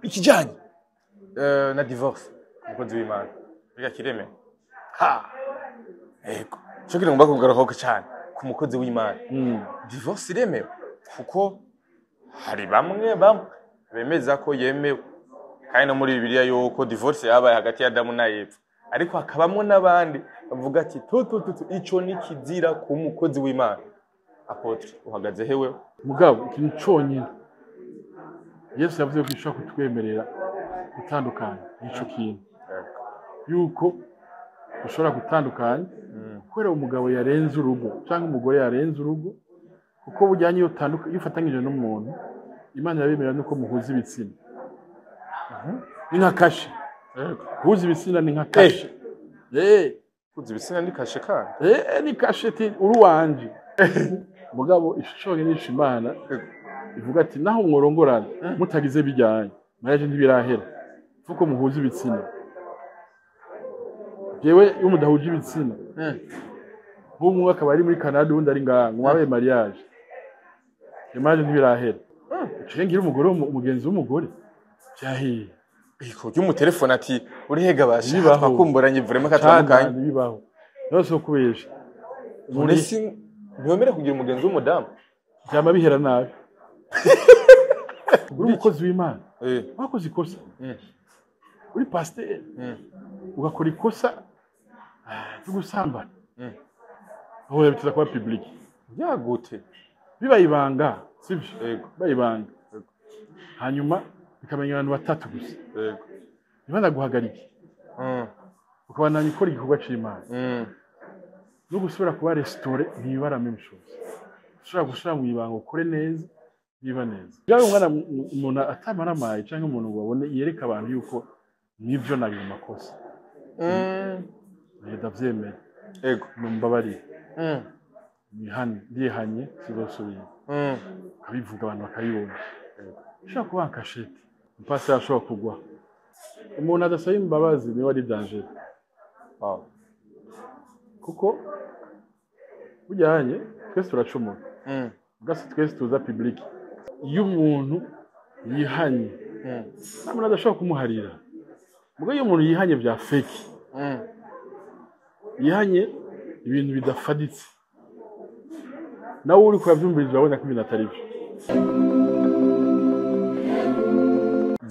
ikijanye na divorce umukozi w'Imana biga kireme ha ego cyo kiri ngomba kugaruka cyane ku mukozi w'Imana divorce iremewe kuko hari bamwe bemeza ko yemewe kandi no muri Bibiliya yuko divorce yabaye hagati ya Adamu na Eva ariko hakabamwe n'abandi bavuga ati ico ni kizira ku mukozi w'Imana. Apotre uhagaze hewe mugabo ikintu cyonyine Yesu yavuze ko ishaka kutwemerera gutandukanya ico kintu yuko ushobora gutandukanya kubera umugabo yarenze urugo cyangwa umugore yarenze urugo kuko bujyanye iyo ufatanyije n'umuntu Imana yabemerera nuko muhuza ibitsina ni nka kashe kuhuza ibitsina ni nka kashe kuhuza ibitsina ni kashe kandi ni kashe uruwanje mugabo ishusho nyinshi Imana ivuga ati naho mworongorana mutagize bijyanye mariage ntibirahera fuko muhuza ibitsina jewe umudahuje ibitsina bumwe akaba ari muri Canada undi ari ngaha mwabaye mariage mariage ntibirahera cengira umugore umugenzi w'umugore cyahiye iko cy'umutelefone ati urihega bashi bakumburanye vraiment katandukanye bibaho yose kubesha munesi ntiyomere kugira umugenzi w'umudamu cyama bihera nabi uri umukozi w'Imana wakoze ikosa uri pasteur ugakora ikosa cyo gusambana aho yabitiza kuba public yagute bibayibanga sivyo bayibanga hanyuma bikamenya abantu batatu gusa Imana guhagarika ukabananya ikora igikorwa c'Imana no gusubira kuba restore ntibara même chose ushobora gushyira mu ibanga ukore neza biba neza yawe umwana umuntu atamara amaye cyangwa umuntu wabone yereka abantu yuko nivyo nari mu makosa ndavyemeye ego numbabarira ndihanye sizosubira kabivuga abantu bakayibona ushaka kuba kashete mpasi ashobora kugwa umuntu adasaba imbabazi niwe ari danger kuko bujyanye twese turacumura gasi twese tuza public iyo umuntu yihanye umuntu adashobora kumuharira mugo iyo umuntu yihanye bya fake yihanye ibintu bidafaditse nawe uri kubyumviriza urabona ko ibintu atari byo.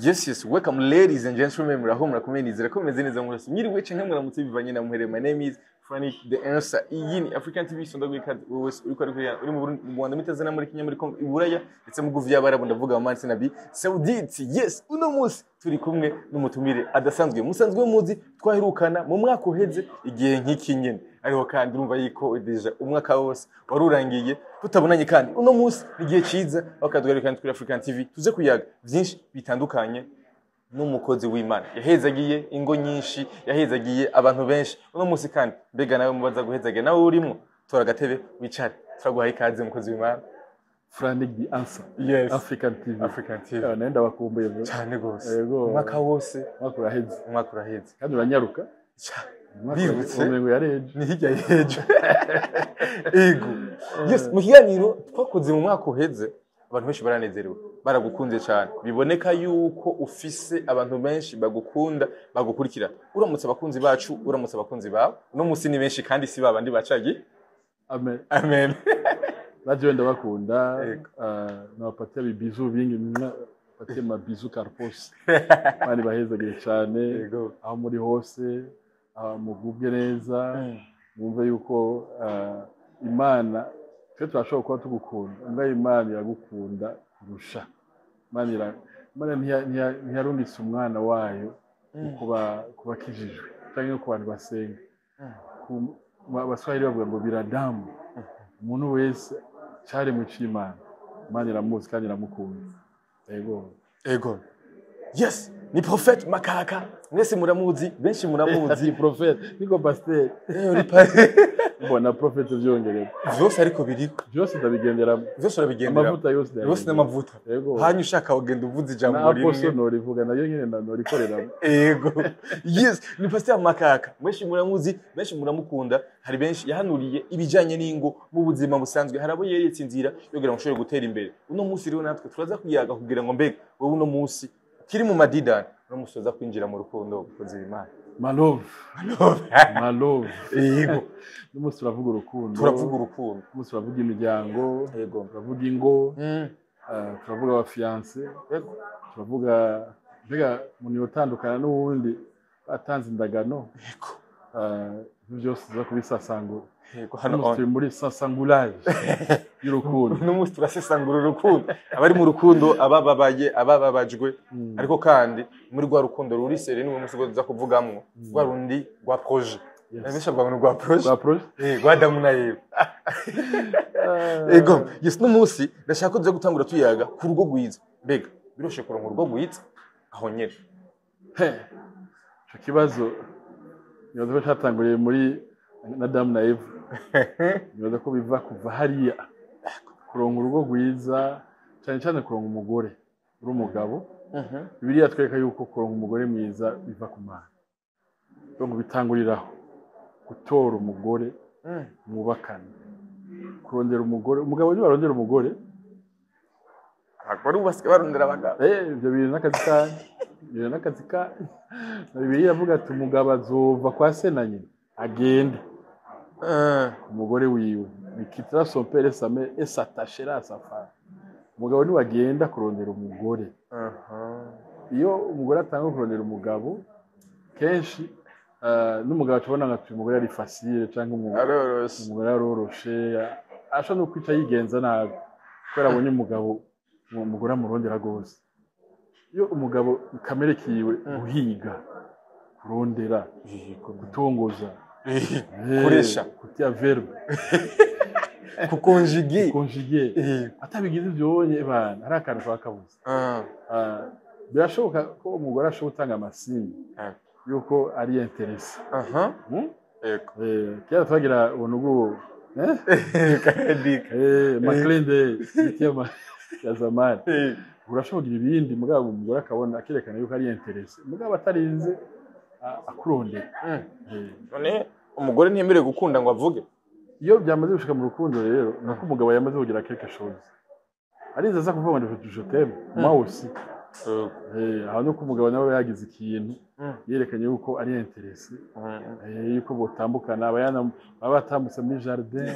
Yes, welcome ladies and gentlemen. Murahumura kumenizera ko meze neza mwese. Nyiriwe canke muramutse bivanye na muhere. My name is Frank the answer. Iyi ni African TV sonda gwika wese uri mu Rwanda mitazana muri Kenya muri Congo Iburaya ndetse mu guvya barabo ndavuga amansi nabi Saudite. Yes, uno munsi turi kumwe n'umutumire adasanzwe. Musanzwe muzi twahirukana mu mwaka uheze igihe nk'iki nyene. Ariho kandi urumva yiko deja umwaka wose warurangiye tutabonanye kandi uno munsi igihe ciza bakadugarikana kuri African TV tuze kuyaga byinshi bitandukanye n'umukozi w'Imana yahezagiye ingo nyinshi yahezagiye abantu benshi uno munsi kandi mbega nawe mubaza guhezagiye nawe urimo tora gatebe wicare turaguhaye ikaze umukozi w'Imana Frank the answer. Yes. African TV. Naenda bakumbuye cyane gose umwaka wose umwaka uraheze kandi uranyaruka birutse umengo yareje ni hirya yejo ego yes mu kiganiro twakoze mu mwaka uheze abantu benshi baranezerewe baragukunze cyane biboneka yuko ufise abantu benshi bagukunda bagukurikira uramutse abakunzi bacu uramutse abakunzi bawe no musi ni benshi kandi si babandi bacagi amen baje wenda bakunda nabapatia bibizu bingi patia mabizu karpos bari bahezagire cyane aho muri hose mugubwe neza mwumve yuko Imana twe turashobora kuba tugukunda ngo Imana iragukunda kurusha Imana ntiyarungitse umwana wayo kuba kijijwe cyangwa ku bantu basenga Abaswahili bavuga ngo biradamu umuntu wese cyari mu cy'Imana Imana iramuzi kandi iramukunda ego yes ni Prophet Makaka mwese muramuzi benshi muramuzi Prophet niko pasteur bona Prophet byongereye byose ariko biri byose ndabigendera byose urabigendera amavuta yose n'amavuta hanyu ushaka ugenda uvuze ijambo rimwe na apostle norivuga nayo nyine norikorera ego yes ni Pasteur Makaka mwese muramuzi benshi muramukunda hari benshi yahanuriye ibijanye n'ingo mu buzima busanzwe harabo yeretse inzira yogira ngo ushobore gutera imbere uno munsi rero natwe turaza kuyaga kugira ngo mbega wowe uno munsi kiri mu madidani no musoza kwinjira mu rukundo kukoze Imana malove yego n'umunsi turavuga urukundo n'umunsi turavuga imiryango yego turavuga ingo turavuga abafiance yego turavuga mbega umuntu yotandukana n'uwundi atanze indagano yego ibyo byose tuza kubisasangura yego hano turi muri sasangulage y'urukundo n'umunsi turasesangura urukundo abari mu rukundo abababajwe ariko kandi muri rwa rukundo ruri sere niwe munsi tuza kuvugamwo rwa rundi rwa projet nabesha bwa rwa projet rwa Adamu na Eva yego yes n'umunsi ndashaka ko tuza gutangura tuyaga ku rugo gwiza mbega biroshe kuronka urugo gwiza aho nyene ico kibazo nibaza ko cyatanguriye muri Adamu na Eva nibaza ko biva kuva hariya kuronka urugo rwiza cyane cyane kuronka umugore uri umugabo Bibiliya twereka yuko kuronka umugore mwiza biva ku Mana ngo bitanguriraho gutora umugore mwubakana kurondera umugore umugabo ni barondera umugore abagore ubasike barondera abagabo ibyo bintu n'akazi ka Bibiliya avuga ati umugabo azova kwa se na nyina agende umugore wiwe bikitira son père sa mère et s'attachera à sa femme umugabo ni wagenda kurondera umugore iyo umugore atanga kurondera umugabo kenshi n'umugabo tubona nka umugore ari facile cyangwa umugore aroroshe ashobora no kwica yigenza nabi kubera abonye umugore amurondera gose iyo umugabo kamere kiwe guhiga kurondera gutongoza kuresha kutia verbe kukonjuger atabigize byonye bana ari akantu twakabuze birashoboka ko umugore ashobora gutanga amasinyi yuko ari interesse kera twagira ubuntu bwo maklende ya zamani urashobora ibindi mugabo umugore akabona akerekana yuko ari interesse mugabo atarinze akurondera none umugore ntiyemerewe gukunda ngo avuge iyo byamaze gushika mu rukundo rero nako umugabo yamaze kugira quelque chose ariza aza kuvuga ngo je t'aime moi aussi aho nuko umugabo nawe yagize ikintu yerekanye yuko ari interesse yuko botambukana abatambutse muri jardin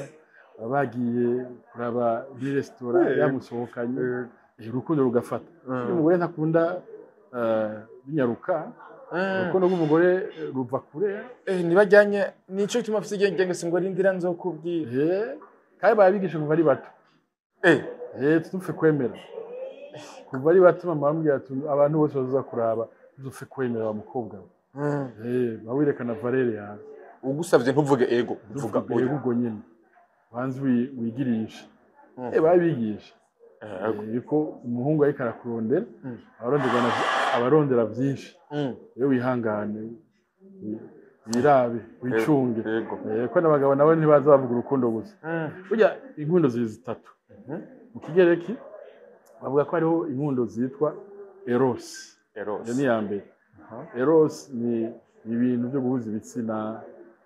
bagiye kuraba muri restaurant yamusohokanye urukundo rugafata umugore ntakunda binyaruka urukundo rw'umugore ruva kure ntibajyanye nico gituma afite igenge ngo rindira nzokubwira kandi babigisha kuva ari bato tudupfe kwemera kuva ari bato mama bambwira ati abantu bose baza kuraba tudupfe kwemera wa mukobwa bawirekana valere yawe ugusavye ntuvuge ego uvuga ego nyine banzi wigirisha babigisha yuko umuhungu ariko arakurondera abarondera byinshi iyo wihangane wirabe wicunge ko n'abagabo nabo ntibaza bavuga urukundo gusa burya inkundo ziri zitatu mu kigereki bavuga ko hariho inkundo zitwa eros iyo ni iya mbere eros ni ibintu byo guhuza ibitsina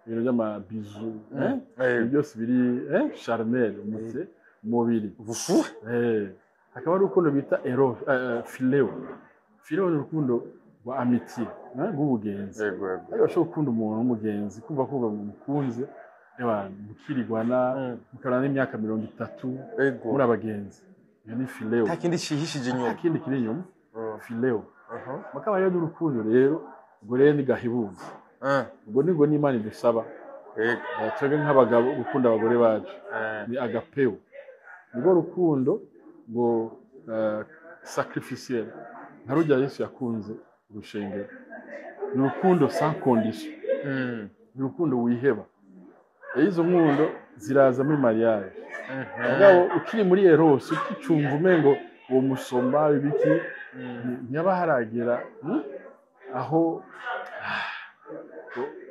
ibintu by'amabizu byose biri charnel umubiri hakaba ari urukundo bita phileo ni urukundo rwa amitié rw'ubugenzi ariko bashobora gukunda umuntu w'umugenzi kumva ko mukunze mukirigwana mukarana n'imyaka 30 muri abagenzi iyo ni phileo nta kindi cyihishije inyuma nta kindi kiri inyuma phileo makaba rero n'urukundo rero ubwo rero ni gahibuza ubwo ni Imana idusaba twebwe nk'abagabo gukunda abagore bacu ni agapeo nibwo rukundo ngo sacrificiel nka rujya Yesu yakunze urushengero ni urukundo sans condition ni urukundo wiheba izo nkundo ziraza muri mariage mugabo ukiri muri eros ukicumva umengo uwo musomba ibiki ntiyaba haragera aho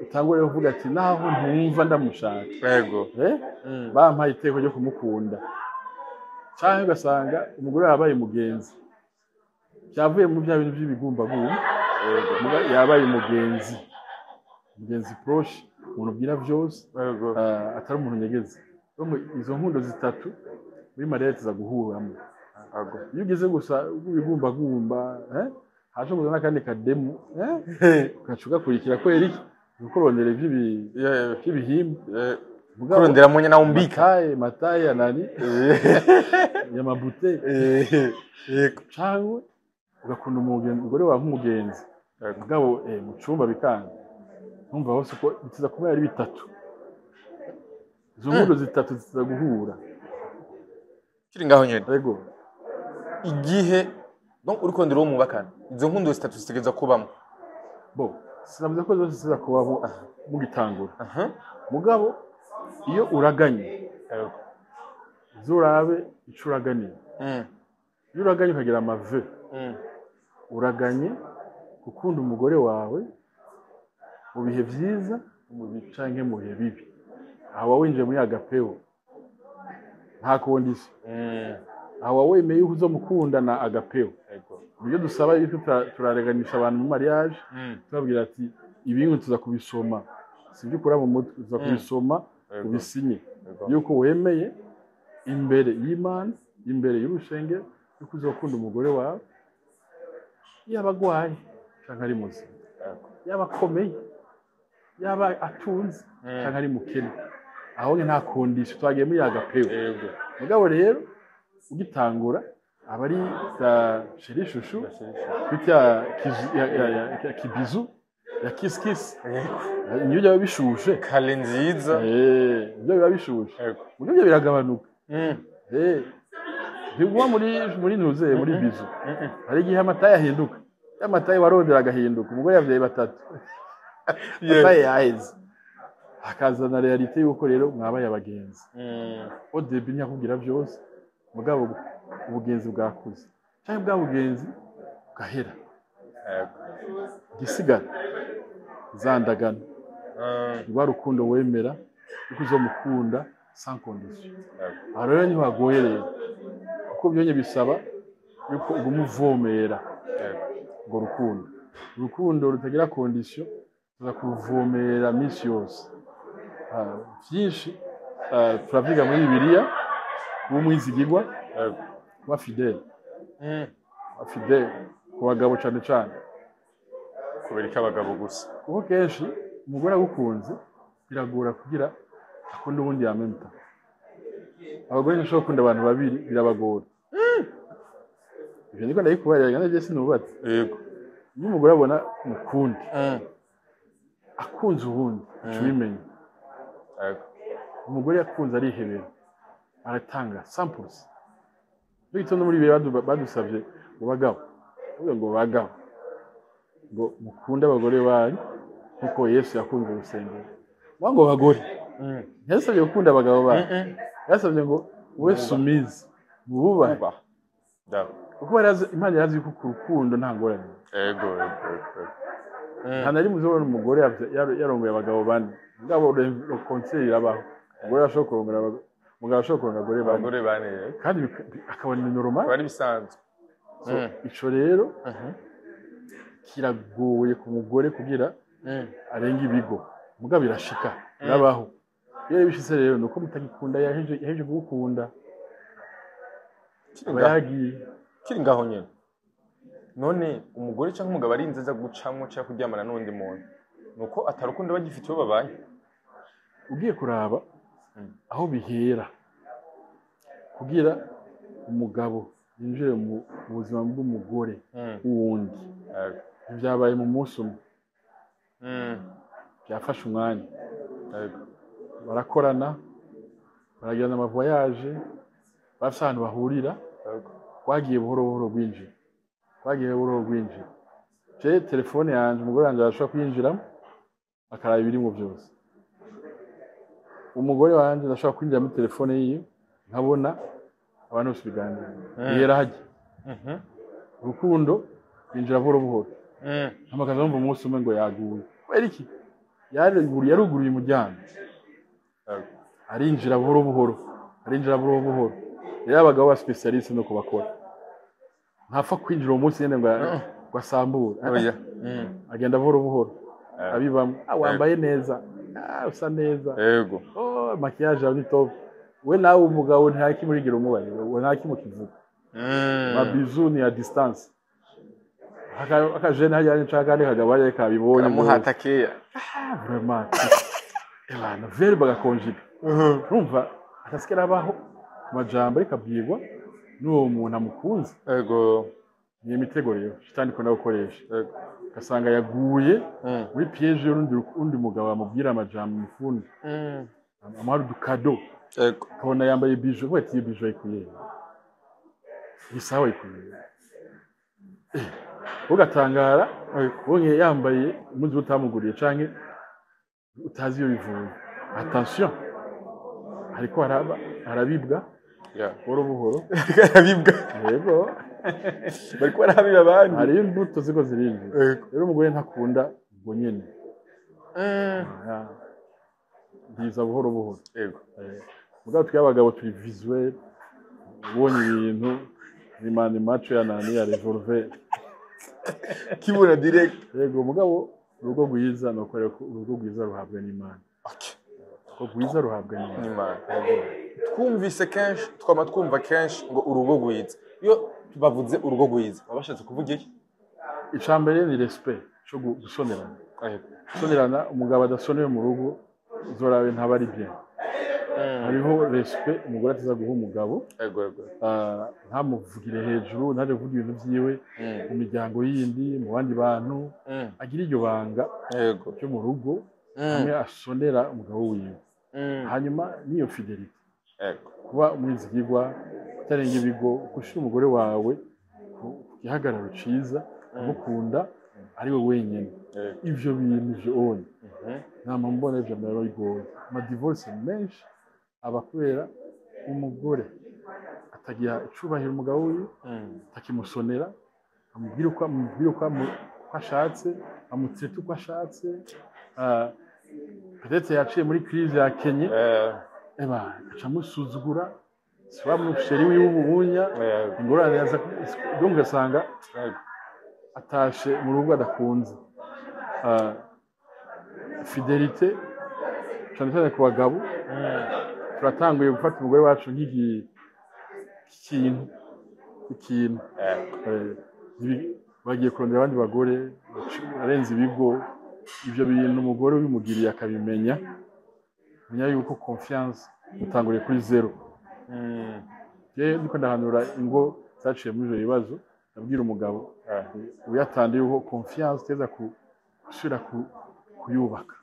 utangure kuvuga ati naho ntumva ndamushaka yego bampaye iteko ryo kumukunda cyangwa ugasanga umugore yabaye mugenzi cyavuye mu bya bintu by'ibigumbagumba yabaye mugenzi proche umuntu bwira byose atari umuntu nyegeze izo nkundo zitatu muri mariage za guhuramo iyo ugeze gusa ibigumbagumba haje kuzana kandi kademu ukacuga kurikira kwera iki ukorondera iby'ibihimba kurondera munye na umbika mataye anani ya mabute cyangwa ugakunda umugore wa nk'umugenzi mugabo mu cyumba bikanga numva hose ko bitiza kuba ari bitatu izo nkuru zitatu ziza guhura kiri ngaho nyene yego igihe donc uri kondera uwo mubakana izo nkundo zitatu zitegeza kubamo bo sinavuze ko zose ziza kubaho mu gitangura mugabo iyo uraganye zurabe icuraganiye iyo uraganye ukagira amave uraganye gukunda umugore wawe mu bihe byiza mu bicanke mu bihe bibi aho winjiye muri agapeo nta kondisi aho wemeye yuko uzomukundana agapeo ibyo dusaba yuko turareganisha abantu mu mariage tubabwira ati ibintu tuza kubisoma sibyo ukora mu mutwe tuza kubisoma ubisinye yuko wemeye imbere y'Imana imbere y'urushenge yuko uzokunda umugore wawe yaba agwaye cyangwa ari muzima yaba akomeye yaba atunze cyangwa ari mukene aho nta kondisho twagiye muri agapeo mugabo rero ugitangura abari sheri shushu kwita kibizu ya kiss niyo byaba bishushe kale nziza ibyo biba bishushe mugabo biragabanuka ntiguwa muri ntuze muri bizu hari igihe amataye ahinduka amataye warondera agahinduka umugore yavyaye batatu amataye yaheze hakazana realite yuko rero mwabaye abagenzi odebi ntiyakubwira byose mugabo ubugenzi bwakuze cyangwa bwa bugenzi bwahera gisigara zandagana rwa rukundo wemera yuko uzomukunda sans condition aho rero ntiwagoye rero kuko byonye bisaba yuko ugumuvomera ngo urukundo rutagira condition tuza kuvomera misi yose byinshi turavuga muri Bibiliya umwizigirwa wa fidèle ku bagabo cyane cyane kubereka abagabo gusa kuko kenshi umugore agukunze biragora kugira akunda ubundi yamenta abagore ntashobora gukunda abantu babiri birabagora ibyo niko ndabikubarira kandi sinubatse yego iyo umugore abona umukundi akunze ubundi ubimenye umugore yakunze arihebera aratanga samples bito no muri bihe badusabye ngo bagabo ngo mukunde abagore banyu kuko Yesu yakunze urusengero ngo bagore yasabye gukunda abagabo banyu yasabye ngo we sumize bubaha kuko Imana yazi yuko urukundo nta ngorane yego nta nari muzobona umugore yarongoye abagabo bane ngabo le conseil irabaho umugore ashobora kurongora umugabo ashobora kurongora abagore bane kandi akabona ni normal bari bisanzwe ico rero kiragoye ku mugore kugira arenga ibigo mugabo birashika birabaho iyo bishitse rero nuko mutagikunda yaheje kugukunda kiri ngaho nyene none umugore cyangwa umugabo ari inzeza gucamwo cyangwa kuryamana n'undi muntu nuko atarukundo bagifite bo babanye ugiye kuraba aho bihera kugira umugabo yinjire mu buzima bw'umugore wundi byabaye mu munsi umwe byafashe umwanya barakorana baragirana amavoyaje bafite ahantu bahurira twagiye buhoro buhoro rwinjira telefone yanjye umugore wanjye arashobora kuyinjiramo akaraba ibirimo byose umugore wanjye arashobora kwinjira muri telefone yiwe nkabona abantu bose biganira yera hajya urukundo yinjira buhoro buhoro amakaza numva umunsi umwe ngo yaguye kubera iki yaruguruye umuryango arinjira buhoro buhoro rero abagabo ba specialiste no kubakora ntapfa kwinjira umunsi nyene ngo asambure agenda buhoro buhoro abibamwe wambaye neza usa neza yego makiyaje ari top we nawe umugabo ntakimurigira umubariro we ntakimukivuga mabizu ni a distance akajene hajya nshaka ni kagabaye kabibonye amuhatakeya vraiment ebana verbe gakonjika urumva atasikera abaho majambo rikabwirwa n'uwo muntu amukunze yego ni imitego rero shitani ko nagukoresha gasanga yaguye muri piège y'undi mugabo amubwira amajambo mufundi amara dukado yego kona yambaye bijo kweti bijo ikuye isawa ikuye ugatangara ubonye yambaye umuzi utamuguriye canke utazi iyo bivuye attention ariko harabibwa buhoro buhoro harabibwa yego bariko barahabira abandi hari imbuto ziko zirinze rero umugore ntakunda ubwo nyene biza buhoro buhoro yego mugabo tw'abagabo turi visuel ubonye ibintu imana macho ya nani ya revolver kibura direct yego mugabo urugo rwiza no korera ko urugo rwiza ruhabwa n'Imana urugo rwiza ruhabwa n'Imana twumvise kenshi twumva kenshi ngo urugo rwiza iyo bavuze urugo rwiza babashatse kuvuga iki icambere ni respect cyo gusonerana gusonerana umugabo adasoneye mu rugo zorabe ntabari bien hariho respect umugore ataza guha umugabo ntamuvugire hejuru ntaje kuvuga ibintu byiwe mu miryango yindi mu bandi bantu agira iryo banga cyo mu rugo hamwe asonera umugabo wiwe hanyuma niyo fidelity kuba umwizigirwa utarenga ibigo gushira umugore wawe ihagararo ciza amukunda ari we wenyene ivyo bintu vyone nama mbona ivyo ndaro bigoye ama divorce menshi abakwera umugore atagira icubahiro umugabo wiwe atakimusonera amubwira uko ashatse amutseta uko ashatse peut-être yaciye muri crise ya Kenya acamusuzugura siba musheri wiwe ububunya ingorane yaza donc gasanga atashe mu rugo adakunze fidelité cyane ku bagabo turatanguye gufata umugore wacu nk'ikintu bagiye kurondera abandi bagore arenze ibigo ivyo bintu umugore ubimugiriye akabimenya menya yuko confiance utanguriye kuri zero ndiko ndahanura ingo zaciye muri ivyo bibazo nabwira umugabo uyatande yuko confiance teza gusubira kuyubaka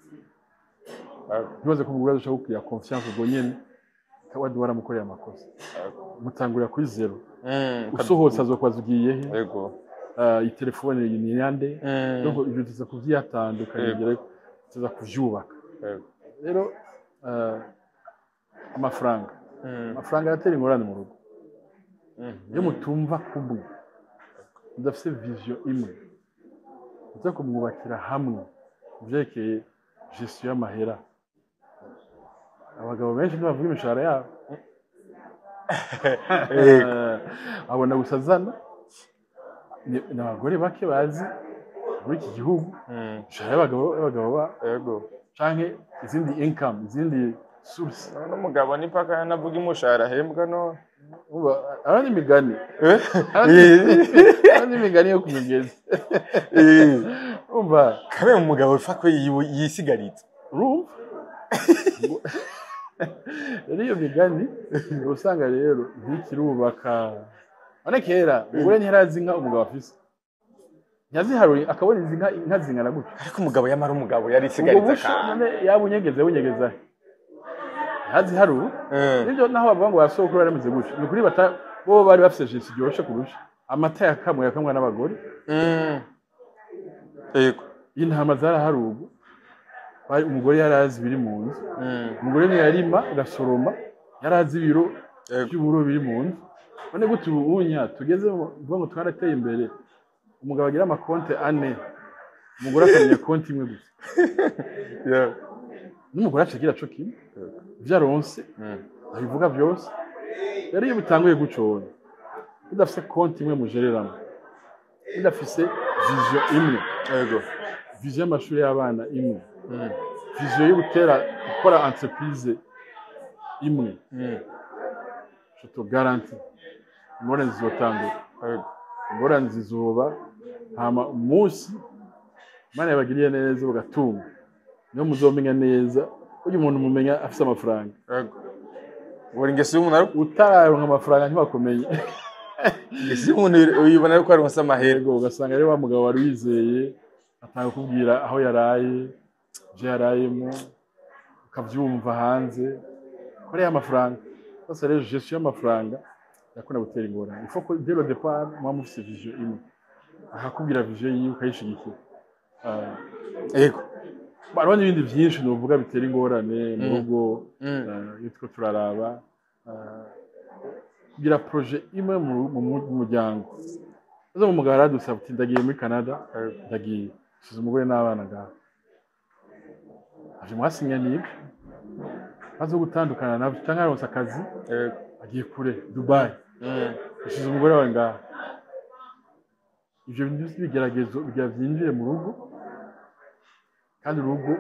ntibaze ko umugore ashaka kugira confiance ubwo nyene wadi waramukoreye amakosa mutangurira kuri zero usohotse azokwaza ugiye he yego itelefone ni yande donc ibyo tuza kuvyatandukanye ngere tuza kuvyubaka rero amafaranga yatera ingorane mu rugo iyo mutumva kumwe udafise vision imwe uza kumwubakira hamwe ivyerekeye gestion y'amahera abagabo benshi ntibavuga imishahara yabo abona gusazana n'abagore bake bazi muri iki gihugu imishahara y'abagabo yego canke izindi income izindi source n'umugabo ni paka navuga umushahara ahembwa no abandi imigani imigani yo kumugeza umva kabe umugabo ufako yisigaritse urumva iyo migani usanga rero ntikirubaka ane kera umugore ntirazi inka umugabo afise nyaziharuye akabona izi inka zingana gutyo ariko umugabo yamara umugabo yari isigaritse kandi yabunyegeze bunyegeza nyaziharuye nibyo naho bavuga ngo basokuru barameze gutyo ni kuri bo bari bafise jinsi ryoroshe kurusha amata yakamwa n'abagore yego intama zaraharugu umugore yarazi biri mu nzu umugore niyo yarima agasoroma yarazi ibiro by'uburo biri mu nzu none gute ubunya tugeze ngo twarateye imbere umugabo agira amakonte 4 umugore akamenya konti imwe gusa n'umugore acagira co kimwe vyaronse abivuga byose yari iyo bitanguye gucona udafise konti imwe mujereramo udafise vision imwe yego vision y'amashuri y'abana imwe vision yo gukora entreprise imwe je te garantis ingorane zizotangura ingorane zizoba hama umunsi Imana yabagiriye neza bagatunga niyo muzomenya neza uyu muntu mumenya afite amafaranga yego wari ngese umuntu utararonka amafaranga ntibakomeye ese umuntu uyibona ko ari wasa mahero ugasanga ari wa mugabo wari wizeye atanga kubwira aho yaraye je yarayemo ukavyumva hanze kore y'amafaranga bose rero gestion y'amafaranga yakunda gutera ingorane il faut que dès le départ moi mufise vision imwe akakubwira vision yiwe ukayishigikira yego barabona ibindi byinshi novuga bitera ingorane mu rugo yitwa turaraba kugira projet imwe mu muryango zo mu mugara dusaba ati ndagiye muri Canada ndagiye size umugore n'abana ngaho aje mwasinya niba bazo gutandukana nabo cyangwa aronse akazi agiye kure Dubai size umugore wawe ngaho ivyo bintu bigeragezo byinjire mu rugo kandi urugo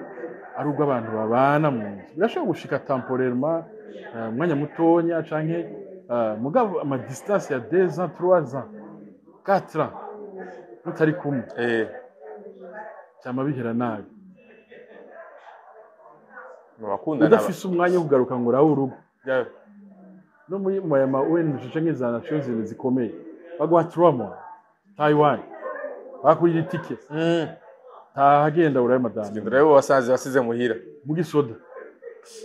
ari urwo abantu babana mu nzu birashobora gushika temporairement umwanya mutonya canke mugabo ama distance ya 2 ans 3 ans 4 ans mutari kumwe cyama bihera nabi bakundana udafise umwanya wo kugaruka ngo raho urugo no muri mayama ONG canke za Nations Unies zikomeye bagwa 3 mois Taiwan bakurira itike hagenda uraye madame ngenda rero wasanze basize muhira mugi soda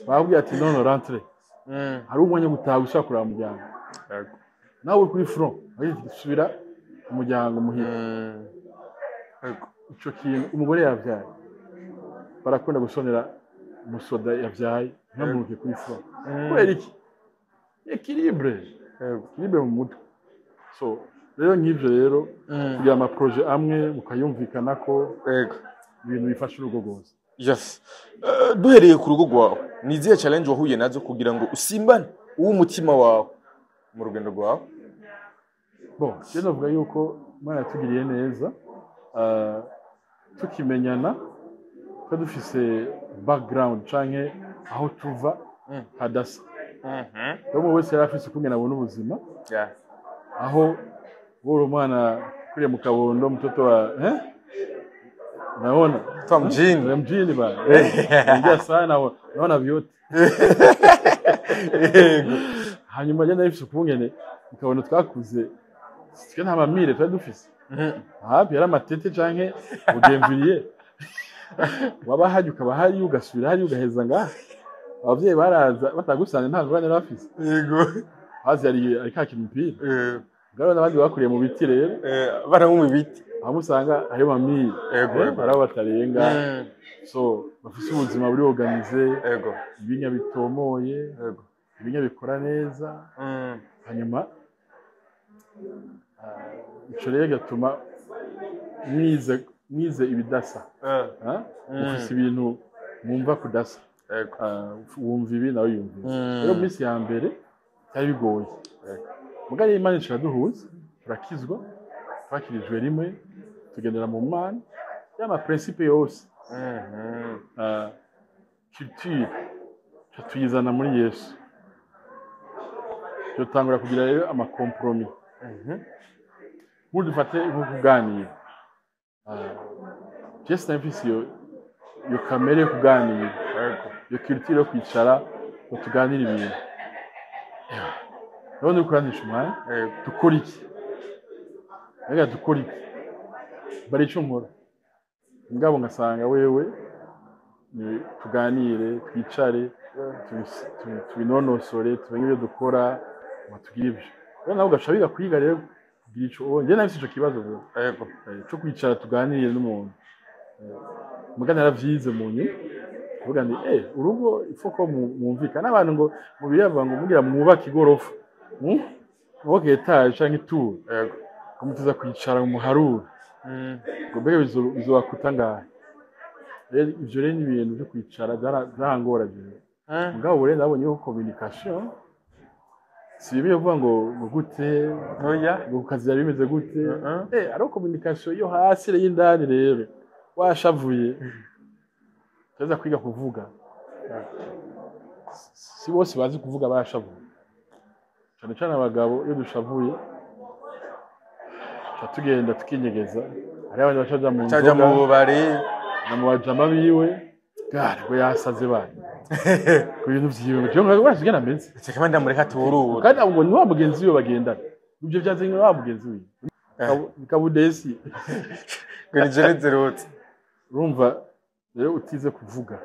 babwiye ati none rentre hari umwanya gutaha ushaka kuraba mujyana nawe kuri front ari gusubira umujyango muhira ico kintu umugore yavyaye barakunda gusonera umusoda yavyaye nkamuruke kuri front kwera iki equilibre mu mutwe so rero nk'ivyo rero kugira ama projet amwe mukayumvikana ko ibintu bifasha urugo rwose yes duhereye ku rugo rwawe ni izihe challenge wahuye nazo kugira ngo usimbane uw'umutima wawe mu rugendo rwawe bon je navuga yuko Imana yatugiriye neza tukimenyana ko dufise background canke aho tuva hadasa bamwe wese yarafise kumena abona ubuzima aho boro mwana kuri mu Kabondo mtoto wa naona mjini bana ndio sana naona vyote hanyuma jana ifise kungene ukabona twakuze sike nta mamire twari dufise hapi yari amatete canke ugemviriye waba haje ukaba hari ugasubira hari ugaheza ngaha abavyeyi baraza batagusanze nta ngorane bafise yego hazi ari kakira umupira ngaro nabandi bakuriye mu biti rero bana mu biti amusanga ayo mamire barabo batarenga so bafise ubuzima buri organize ibinya bitomoye ibinya bikora neza hanyuma ico rero gatuma mwize ibidasa ufise ibintu mumva kudasa wumva ibi nawe yumva rero minsi ya mbere cyari bigoye mugari Imana iraduhuza turakizwa twakirijwe rimwe tugendera mu Mana y'ama principe yose culture tuyizana muri Yesu tutangura kugira rero ama compromis dufate nko kuganira just n'imfisi yo kamere yo kuganira yo culture yo kwicara ngo tuganire ibintu none ukuranisha umwanya dukora iki rega dukora iki bari ico nkora ngabo ngasanga wewe ni tuganire twicare tubinonosore tumenye ibyo dukora batugire ibyo rero nawe ugashabiga kwiga rero kugira ico nje nafise ico kibazo yego cyo kwicara tuganire n'umuntu mugana yaravyize munyu vuga ndi urugo ifoko mwumvikana abantu ngo mubirava ngo mugira mwubaka igorofa woke etage canke tour yego kumutiza kwicara mu muharura ngo mbega bizobakuta ngahe rero ivyo rero ni ibintu byo kwicara zarangora je ngabo bure nabonye ko communication si biyo vuga ngo gute oya ngo kazi yari bimeze gute ari communication yo hasi re y'indani rero washavuye taza kwiga kuvuga si bose bazi kuvuga bashavuye cyane abagabo iyo dushavuye tugenda tukinyegeza hari abantu bacaja mu caja mu nzoga bubari na mu bajama biwe gare ngo yasaze bana ku bintu vyiwe ngo ngo wasigana menzi reka manda mureka turura kandi abo ngo ni wa mugenzi we bagendana ibyo byazanye wa mugenzi we kabudesi ngo ni jere zerotse urumva rero utize kuvuga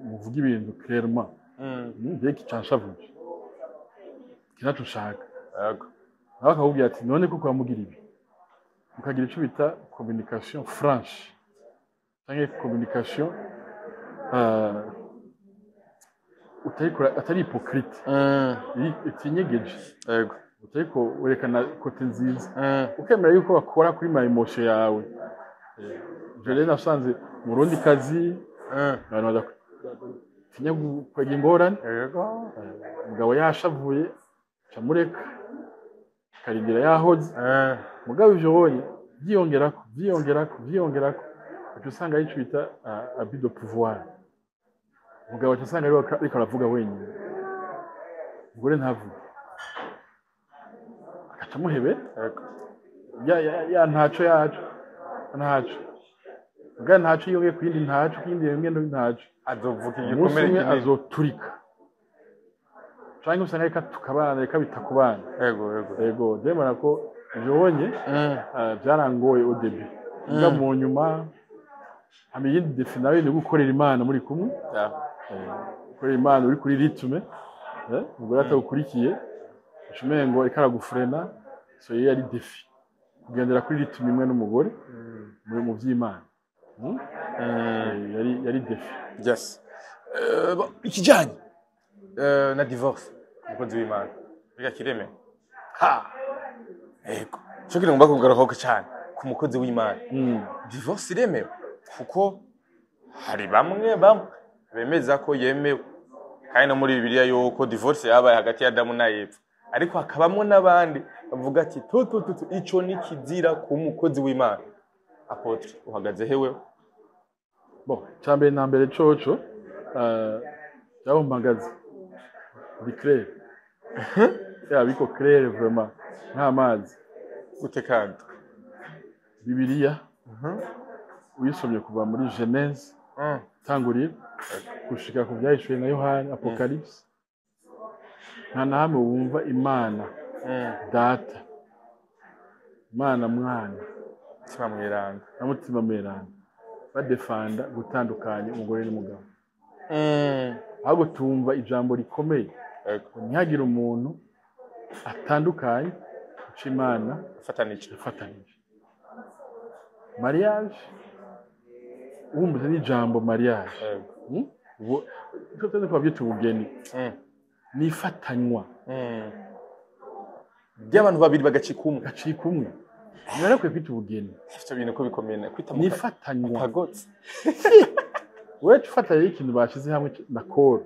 muvuga ibintu clairement mbega icanshavuje kinaco ushaka yego nawe akakubwira ati none kuko wamugira ibi ukagira ico bita communication franche cyangwa communication atari hypocrite itinyegeje yego utariko werekana kote nziza ukemera yuko bakora kuri ma emotion yawe je rero nasanze mu rundi kazi abantu badatinya kwega ingorane umugabo yashavuye camureka karindira yahoze mugabo ivyo wonye vyiyongerako uca usanga ari ico bita abus de pouvoir umugabo uca usanga ariko aravuga wenyine umugore ntavuge agaca amuhebera ya ntaco yacu ntaco mugabo ntaco yongeye ku yindi ntaco kindi rimwe ntaco azovuga igikomere kimwe azoturika canke usanga reka tukabana reka bita ku bana yego ndemera ko jobonye byarangoye au début nga mu nyuma hame yindi defi nawe ni gukorera Imana muri kumwe gukorera Imana uri kuri ritme umugore atagukurikiye ucumengo ikaragufrena so yari defi kugendera kuri ritme imwe n'umugore mu vy'Imana yari defi yes ikijanye na divorce umukozi w'Imana biga kireme yego cyo kiri ngomba kugaruka cyane ku mukozi w'Imana divorce iremewe kuko hari bamwe bemeza ko yemewe kandi no muri Bibiliya yuko divorce yabaye hagati ya Adamu na Eva ariko hakabamwe n'abandi bavuga ati ico ni kizira ku mukozi w'Imana apotre uhagaze hewe bon cyambere na mbere coco yabumbagaza di clair biko clair vraiment nta mazi utekanda Bibiliya uyisomye kuva muri Genèse tangurira gushika ku byahishwe na Yohana Apocalypse nta nahamwe wumva Imana data Imana mwana mutima mweranda badefanda gutandukanya umugore n'umugabo ahubwo tumva ijambo rikomeye ntihagire umuntu atandukanye uca Imana afatanije mariage wumvise n'ijambo mariage icyo tuzi ko babyita ubugeni ni ifatanywa by'abantu babiri bagacika umwe rero kwe kwita ubugeni ivyo bintu ko bikomeye kwita ni ifatanywa pagotse wewe ufatanye ikintu bashize hamwe na koro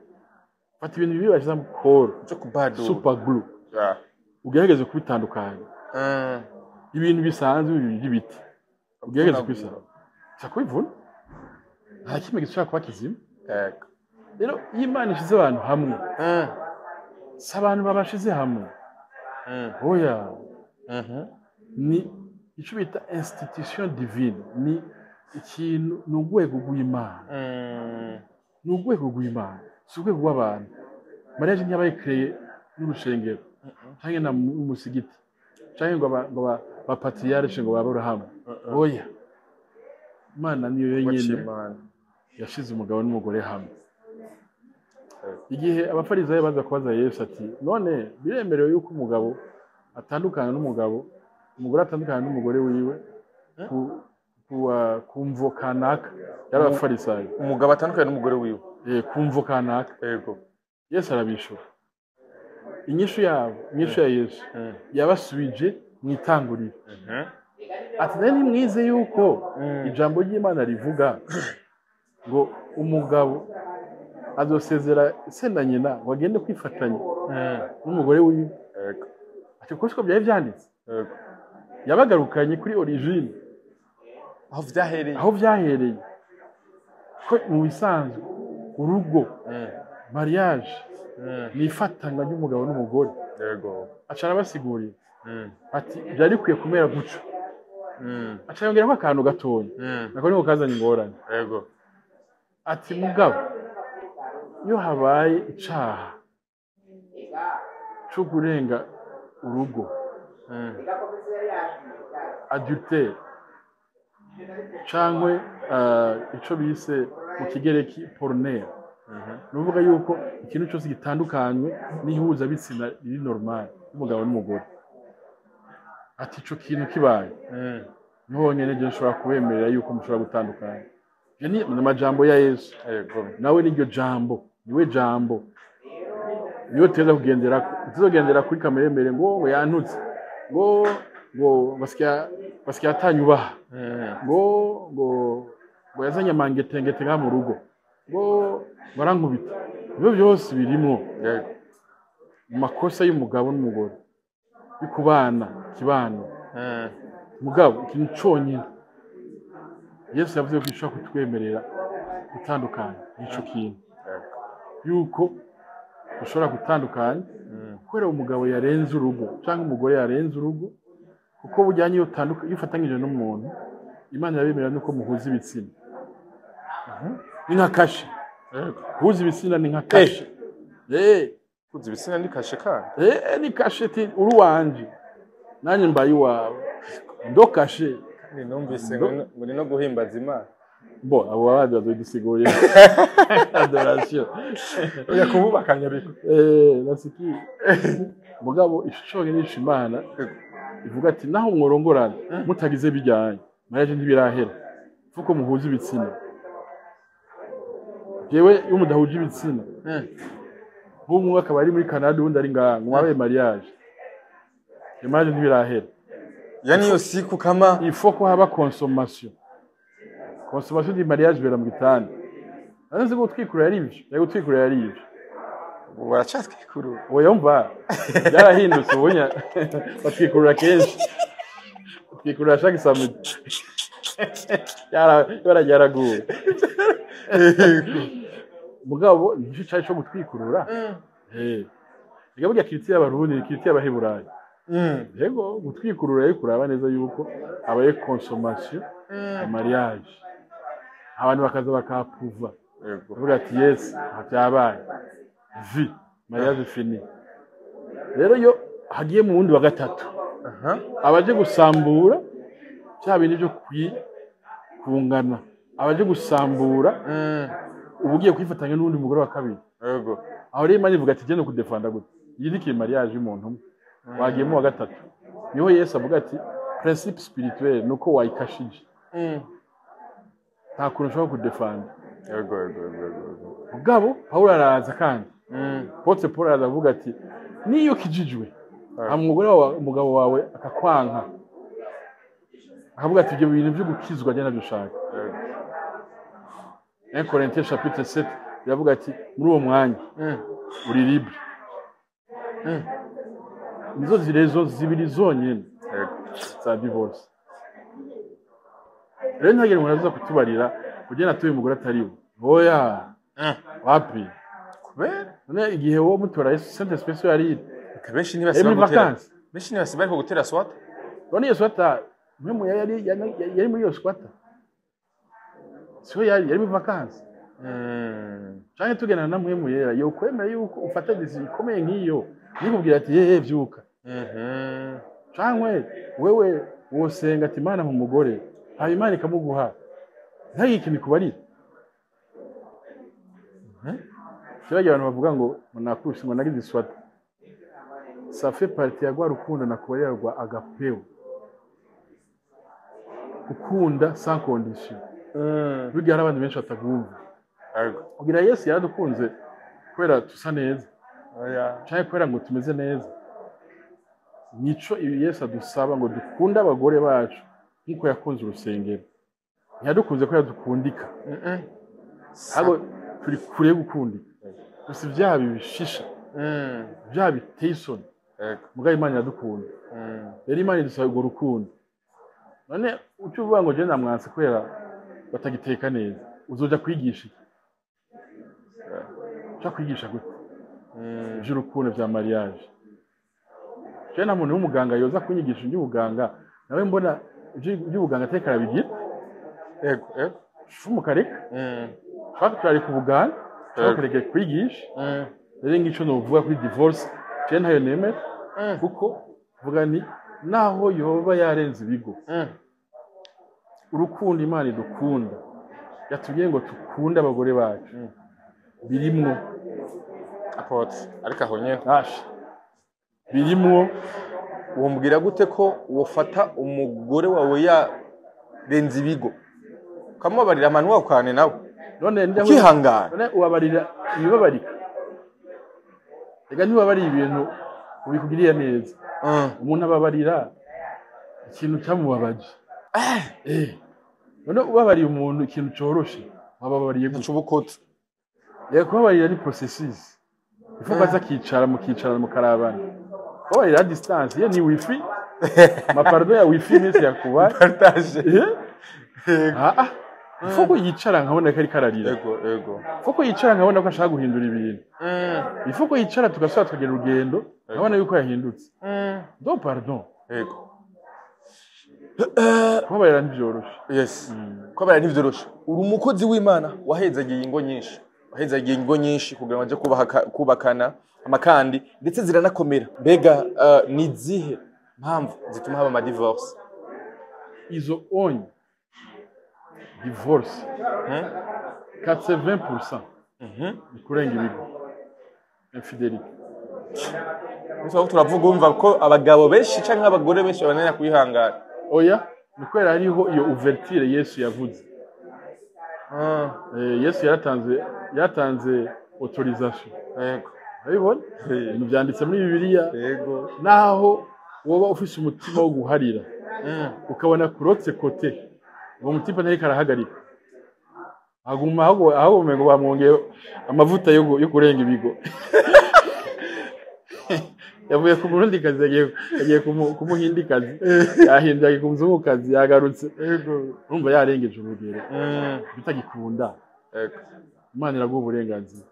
fata ibintu bibi bashize hamwe koro cyo kubado super glue ugerageze kubitandukanya ibintu bisanzwe by'ibiti ugerageze kwisana cyakubivuna nta kimwe gishobora kuba kizima rero Imana ishize abantu hamwe si abantu babashize hamwe oya ni icyo bita institution divine ni ikintu ni urwego rw'Imana ni urwego rw'Imana si urwego rw'abantu mariage ntiyabaye créé n'urushengero cyangwa na umusigiti cyangwa ngo ba patriarche ngo baburahamu oya Imana niyo yenyine yashize umugabo n'umugore hamwe igihe abafarisayo baza kubaza Yesu ati none biremerewe yuko umugabo atandukana n'umugabo umugore atandukana n'umugore wiwe kumvo kanaka y'abafarisayo umugabo atandukana n'umugore wiwe kumvo kanaka yego Yesu arabishura inyishu ya Yesu yabasubije mu itanguriro ati nani mwize yuko ijambo ry'Imana rivuga ngo umugabo azosezera se na nyina ngo agende kwifatanya n'umugore wiwe ati ko byari byanditse yabagarukanye kuri origine aho byahereye ko mu bisanzwe urugo mariage ni ifatanya ry'umugabo n'umugore acara basigurira ati byari kwiye kumera guco aca yongeramo akantu gatoya nako niko kazanye ingorane yego ati mugabo iyo habaye icaha cyo kurenga urugo adultère cyangwa icyo bise mu kigereki poruneri ni ukuvuga yuko ikintu cyose gitandukanywe n'ihuzabitsina riri normal y'umugabo n'umugore ati icyo kintu kibaye niho nyine njye nshobora kubemerera yuko mushobora gutandukana ni amajambo ya Yesu nawe niryo jambo niwe jambo niyo teza kugendera kuri kameremere ngo yantutse ngo basikia atanyubaha ngo yazanye amangetengete nga mu rugo ngo barankubita ibyo byose birimo mu makosa y'umugabo n'umugore bikubana kibano mugabo ikintu cyonyine Yesu yavuze ko ishaka kutwemerera gutandukana n'icyo kintu yuko ushobora gutandukana kubera umugabo yarenze urugo cyangwa umugore yarenze urugo kuko bujyanye iyo ufatanyije n'umuntu Imana irabemerera nuko muhuza ibitsina ni nka kashe kuhuza ibitsina ni nka kashe kuhuza ibitsina ni kashe kandi ni kashe uri wanje nanjye mbaye iwawe ndo kashe numvise ngo ni no guhimbaza Imana bo abo babandi bazodusigurira adoration oya kububakanya biko nasiki mugabo ishusho nyinisha Imana ivuga ati naho mworongorana mutagize bijyanye mariage ntibirahera fuko muhuza ibitsina yewe iyo mudahuje ibitsina nk'umwe akaba ari muri Canada undi ari ngaha mwabaye mariage mariage ntibirahera yani yo siku kama il faut ko haba consommation di mariage vera mu gitanda anaze ko twikura yari ivyo yego twikura yari ivyo baracatwikuru oya umva yarahindutse ubunya batwikurura kenshi twikurura shaka samedi yaragaraguye mugabo nico cyari cyo gutwikurura burya kiriti y'abarundi kiriti y'abaheburayi yego gutwikurura yo kuraba neza yuko abaye consommation ya mariage abantu bakaza bakapuva bavuga ati yes byabaye vi mariage fini rero yo hagiye mu wundi wa gatatu abaje gusambura cya bintu byo kungana abaje gusambura ubugiye kwifatanya n'undi mugore wa kabiri yego aho rero Imana ivuga ati genda kudefanda gute iyi ni mariage y'umuntu umwe wagiye mu wa gatatu niho Yesu avuga ati principe spirituel nuko wayikashije nta kuntu ushobora kudefanda yego mugabo Pawulo araza kandi Paul araza avuga ati niyo kijijwe umugabo wawe akakwanka akavuga ati ibyo bintu byo gukizwa agenda dushaka 1 Corinthiens chapitre 7 biravuga ati muri uwo mwanya uri libre nizo zirezo zibiri zonyene za divorce rero ntagire umuntu aza kutubarira ugena atuye umugore atariwe oya wapi kubera none igihe wo mutora Saint Esprit yari benshi ntibasiba gutera benshi ntibasiba ariko gutera swata none iyo swata mwe yari muri iyo swata so yari mu vacances cyane tugena na mwe muyera yo kwemera yuko ufata decision ikomeye nk'iyo nikubwira ati vyuka cyangwa wewe wosenga ati Imana mu mugore haba Imana ikamuguha ntagi ikintu kubarira Kibagira abantu bavuga ngo nakushi ngo nagize swata ça fait partie ya rukundo nakubarira rwa agapeo ukunda sans condition burya hari abantu benshi batagumva kugira Yesu yaradukunze kubera tusa neza cyane kubera ngo tumeze neza nico Yesu adusaba ngo dukunde abagore bacu nkuko yakunze urusengero ntiyadukunze ko yadukundika ahubwo turi kure gukundika gusa ibyaha bibishisha ibyaha biteye isoni mugabo Imana iradukunda rero Imana idusaba urwo rukundo none ucyo uvuga ngo je namwanse kubera batagiteka neza uzoja kwigisha iki cyo kwigisha gute by'urukundo bya mariage je na muntu w'umuganga yoza kunyigisha iby'ubuganga nawe mbona by'ubuganga ateka arabigira yego yego umukareka twari ku buganga twakareke kwigisha rero ngicyo novuga kuri divorce je ntayo nemera kuko vuga ni naho yoba yarenze ibigo urukundo Imana idukunda yatubwiye ngo tukunde abagore bacu birimwo apote ariko aho nyene birimwo wombwira gute ko wofata umugore wawe yarenze ibigo kamubarira amanu wakwane nawe none ukihangana none ubabarira ibibabarika ega ntibabari ibintu ubikugiriye neza umuntu ababarira ikintu cyamubabaje none ubabariye umuntu ikintu coroshe wababariye gucubukotse reka kubabarira ni processes ifuka za kicara mu karabana kubabarira distance ye ni wifi mapardo ya wifi mese yakuba partage ifuko yicara nkabona ko ari kararira yego ifuko yicara nkabona ko ashaka guhindura ibintu ifuko yicara tugasaba tukagera urugendo nkabona yuko yahindutse do pardon yego kubabarira ntibyoroshe yes kubabarira ntibyoroshe uri umukozi w'Imana wahezagiye ingo nyinshi kugira ngo aje kubakana amakandi ndetse ziranakomera mbega ni zihe mpamvu zituma haba ama divorce izo onye divorce 80% kurenga ibigo infidelity Nso turavuga umva ko abagabo benshi canke abagore benshi banena kwihangana oya nikwera hariho iyo ouverture Yesu yavuze Yesu yatanze autorisation yego ayibona ibintu byanditse muri Bibiliya yego naho woba ufise umutima wo guharira ukabona kurotse kote uwo mutima ntari karahagarika aguma aho ngo bamwongeye amavuta yo kurenga ibigo yavuye ku Burundi kazi yagiye kumuhindi kazi yahinduye ku muzungu kazi yagarutse urumva yarengeje urugero bitagikunda Imana iraguha uburenganzira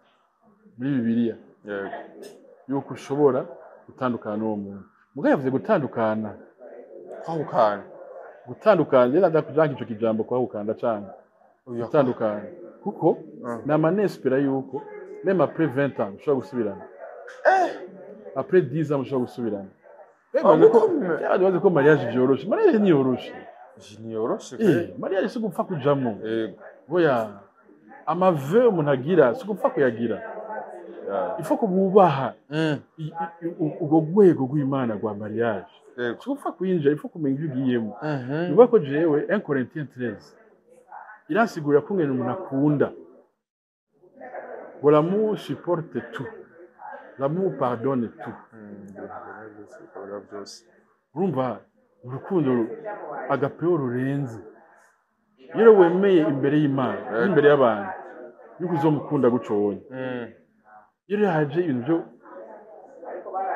muri Bibiliya yuko ushobora gutandukana n'uwo muntu mugabo yavuze gutandukana rero ndakujanga ico kijambo kwahukanda cyane gutandukana kuko namanespera yuko même après 20 ans ushobora gusubirana après 10 ans ushobora gusubirana yabaze ko mariage byoroshe mariage ni yoroshe mariage si gupfa kujamo boya amave umuntu agira si gupfa kuyagira ifo kububaha ubwo rwego rw'Imana rwa mariage si gupfa kuyinjira ifo kumenya ibyo ugiyemo niba ko jewe 1 Corinthiens 13 irasigura ko ngene umuntu akunda ngo l'amour supporte tout l'amour pardonne tout urumva urukundo agapeo rurenze iyo wemeye imbere y'Imana imbere y'abantu yuko uzomukunda gucobonye iyo haje ibintu byo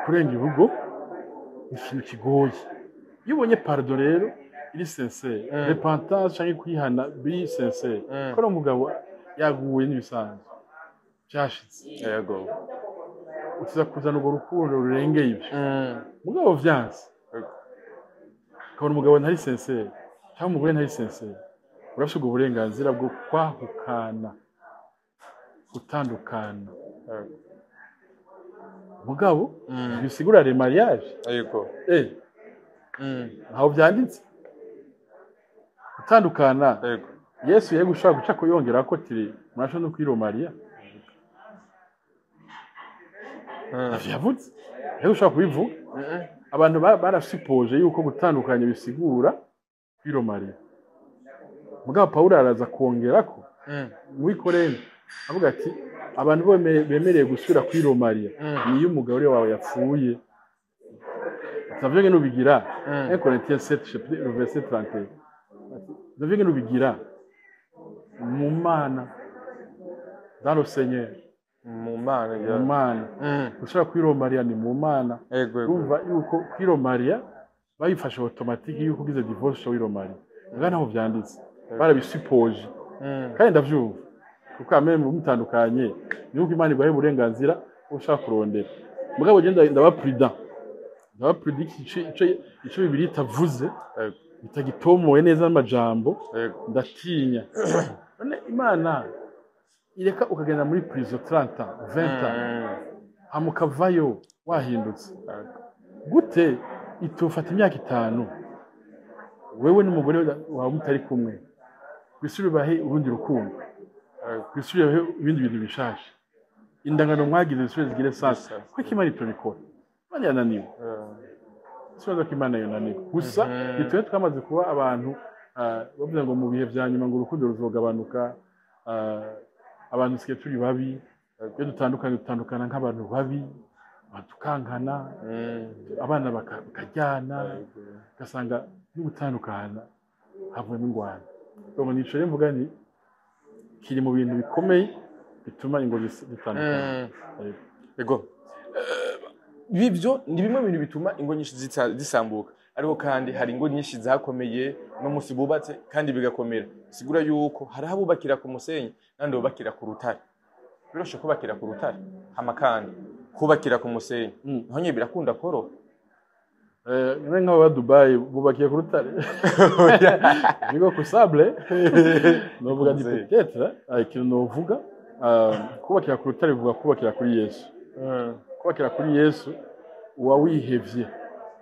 kurenga ibigo ikintu kigoye iyo ubonye pardon rero iri sincere repentance cyangwa kwihana biri sincere ko ari umugabo yaguye n'ibisanzwe cyashitse yego utuza kuzana urwo rukundo rurengeye ibyo mugabo vyanse kabona umugabo ntari sincere cyangwa umugore ntari sincere urafite ubwo burenganzira bwo kwahukana gutandukana mugabo bisigura le mariage yego aho byanditse gutandukana yego Yesu yego ushaka guca ko yongera ko tiri murasho no kwiro Maria yavuze yego ushaka kubivuga abantu barasupoje yuko gutandukanya bisigura kwiro Maria mugabo Paulo araza kongera ko muri Korente avuga ati abantu bemereye gusubira kwiro Maria niyo umugabo wawe yapfuye Savye ngene ubigira 1 Corinthiens 7 chapitre verset 31 Savye ngene ubigira mu Mana dans le Seigneur mu Mana ushaka kwiro Maria ni mu Mana urumva yuko kwiro Maria bayifashe automatique yuko ugize divorce wiro Maria ngana aho vyanditse barabisupoje kandi ndavyumva kuko ameme mutandukanye niho Imana igwaye uburenganzira ushaka kurondera mugabo genda ndaba prudent ico Bibiliya itavuze bitagitomoye neza n'amajambo Yego. ndatinya none imana ireka ukagenda muri prison 30 20 hamukavayo wahindutse gute itufata imyaka 5 wewe n'umugore wawe mutari kumwe bisubire bahe urundi rukundo bisubire bahe ibindi bintu bishasha indangano mwagize bisubire zigire sasa ko kimana itobikora imana yananiwe sibaza ko imana yananiwe gusa bitwe twamaze kuba abantu bavuga ngo mu bihe bya nyuma ngo urukundo ruzogabanuka abantu sike turi babi iyo dutandukana nk'abantu babi batukankana abana bakajyana gasanga n'ubutandukana havuyemo ingwano ubwo nico rero mvuga ni kiri mu bintu bikomeye bituma ingo zitandukana yego bivyo ni bimwe bintu bituma ingo nyinshi zisambuka ariko kandi hari ingo nyinshi zakomeye no musi bubatse kandi bigakomera sigura yuko hari abubakira ku musenyi nandi bubakira ku rutare biroshe kubakira ku rutare hama kandi kubakira ku musenyi naho nye birakunda koro nk'aba Dubai bubakiye ku rutare bigo ku sable novuga di peut-être ikintu novuga kubakira ku rutare bivuga kubakira kuri Yesu kubakira kuri Yesu uwa wihevye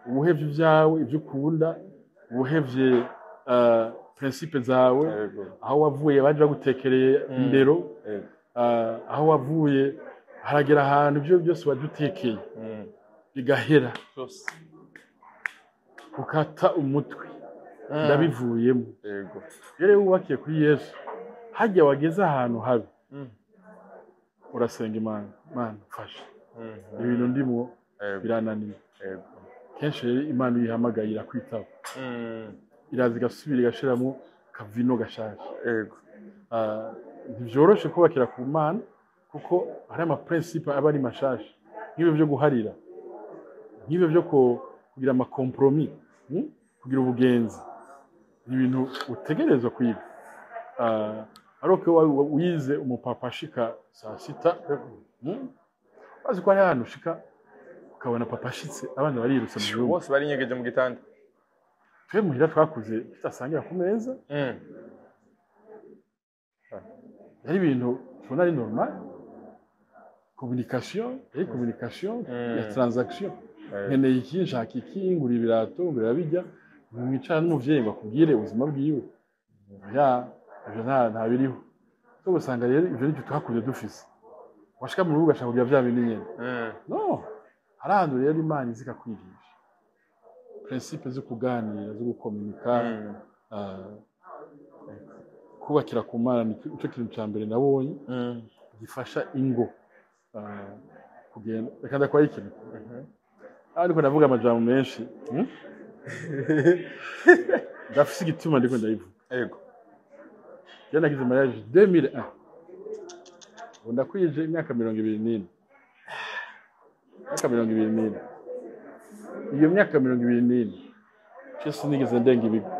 ubuhevye byawe ibyo ukunda ubuhevye principe zawe aho wavuye baje gutekereye indero aho wavuye haragera ahantu ibyo byose wadutekeye bigahera ukata umutwe ndabivuyemo rero wubakiye kuri Yesu hajya wageze ahantu habi urasenga Imana fasha ibintu ndimo birananiye kenshi Imana yihamagaye irakwitaba iraza igasubira igashiramo kavino gashaje ntibyoroshe kubakira ku Mana kuko hari ama principe aba ari mashasha nk'ibyo byo guharira nk'ibyo byo kugira ama compromis kugira ubugenzi ibintu utegerezwa kwiga ariko wize umupapa ashika saa 6 bazi ko ari hano ushika ukabona papa ashitse abana barirutse mu gihugu bose bari nyegeje mu gitanda twe muhira twakuze tutasangira ku meza yari ibintu tubona ari normal communication ya transaction nkeneye iki nshaka iki ngura ibirato birabijya mwicara n'umuvyeyi ngo akubwire ubuzima bwiwe ibyo nta biriho so gusanga rero ibyo nicyo twakuze dufise washika mu rubuga ashaka kugira bya bintu nyene no hari ahantu rero Imana izika kwigisha principe zo kuganira zo gukomunika kubakira ku Mana nicyo kintu cya mbere nabonye gifasha ingo kugenda reka ndakora ikintu ariko ndavuga amajambo menshi ndafise igituma ndiko ndayivuga yego jana nagize mariage 2001 ndakwije imyaka 24 iyo myaka 24 cyose nigeze ndenga ibigo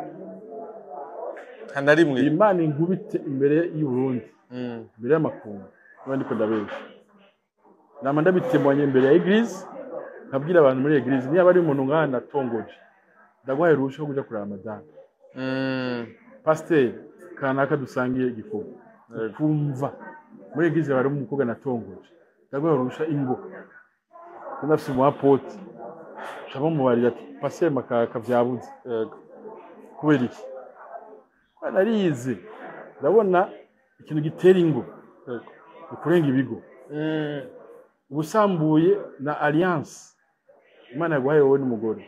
kandi rimwe Imana inkubite imbere y'u Burundi imbere y'amakungu n'abandi ko ndabesha nama ndabitemanye imbere ya Eglise nkabwira abantu muri Eglise niba ari umuntu ngana atongoje ndagwaye rusho kuja kuraba madame pasteur kanaka dusangiye igikorwa kumva muri Eglise bari umukobwa natongoje ndagwaye rusha ingo nafise mu apoti shabo mubarira ati pasteur makaka vyabuze kubera iki narize ndabona ikintu gitera ingo ukurenga ibigo ubusambuye na alliance Imana yagwaye wowe n'umugore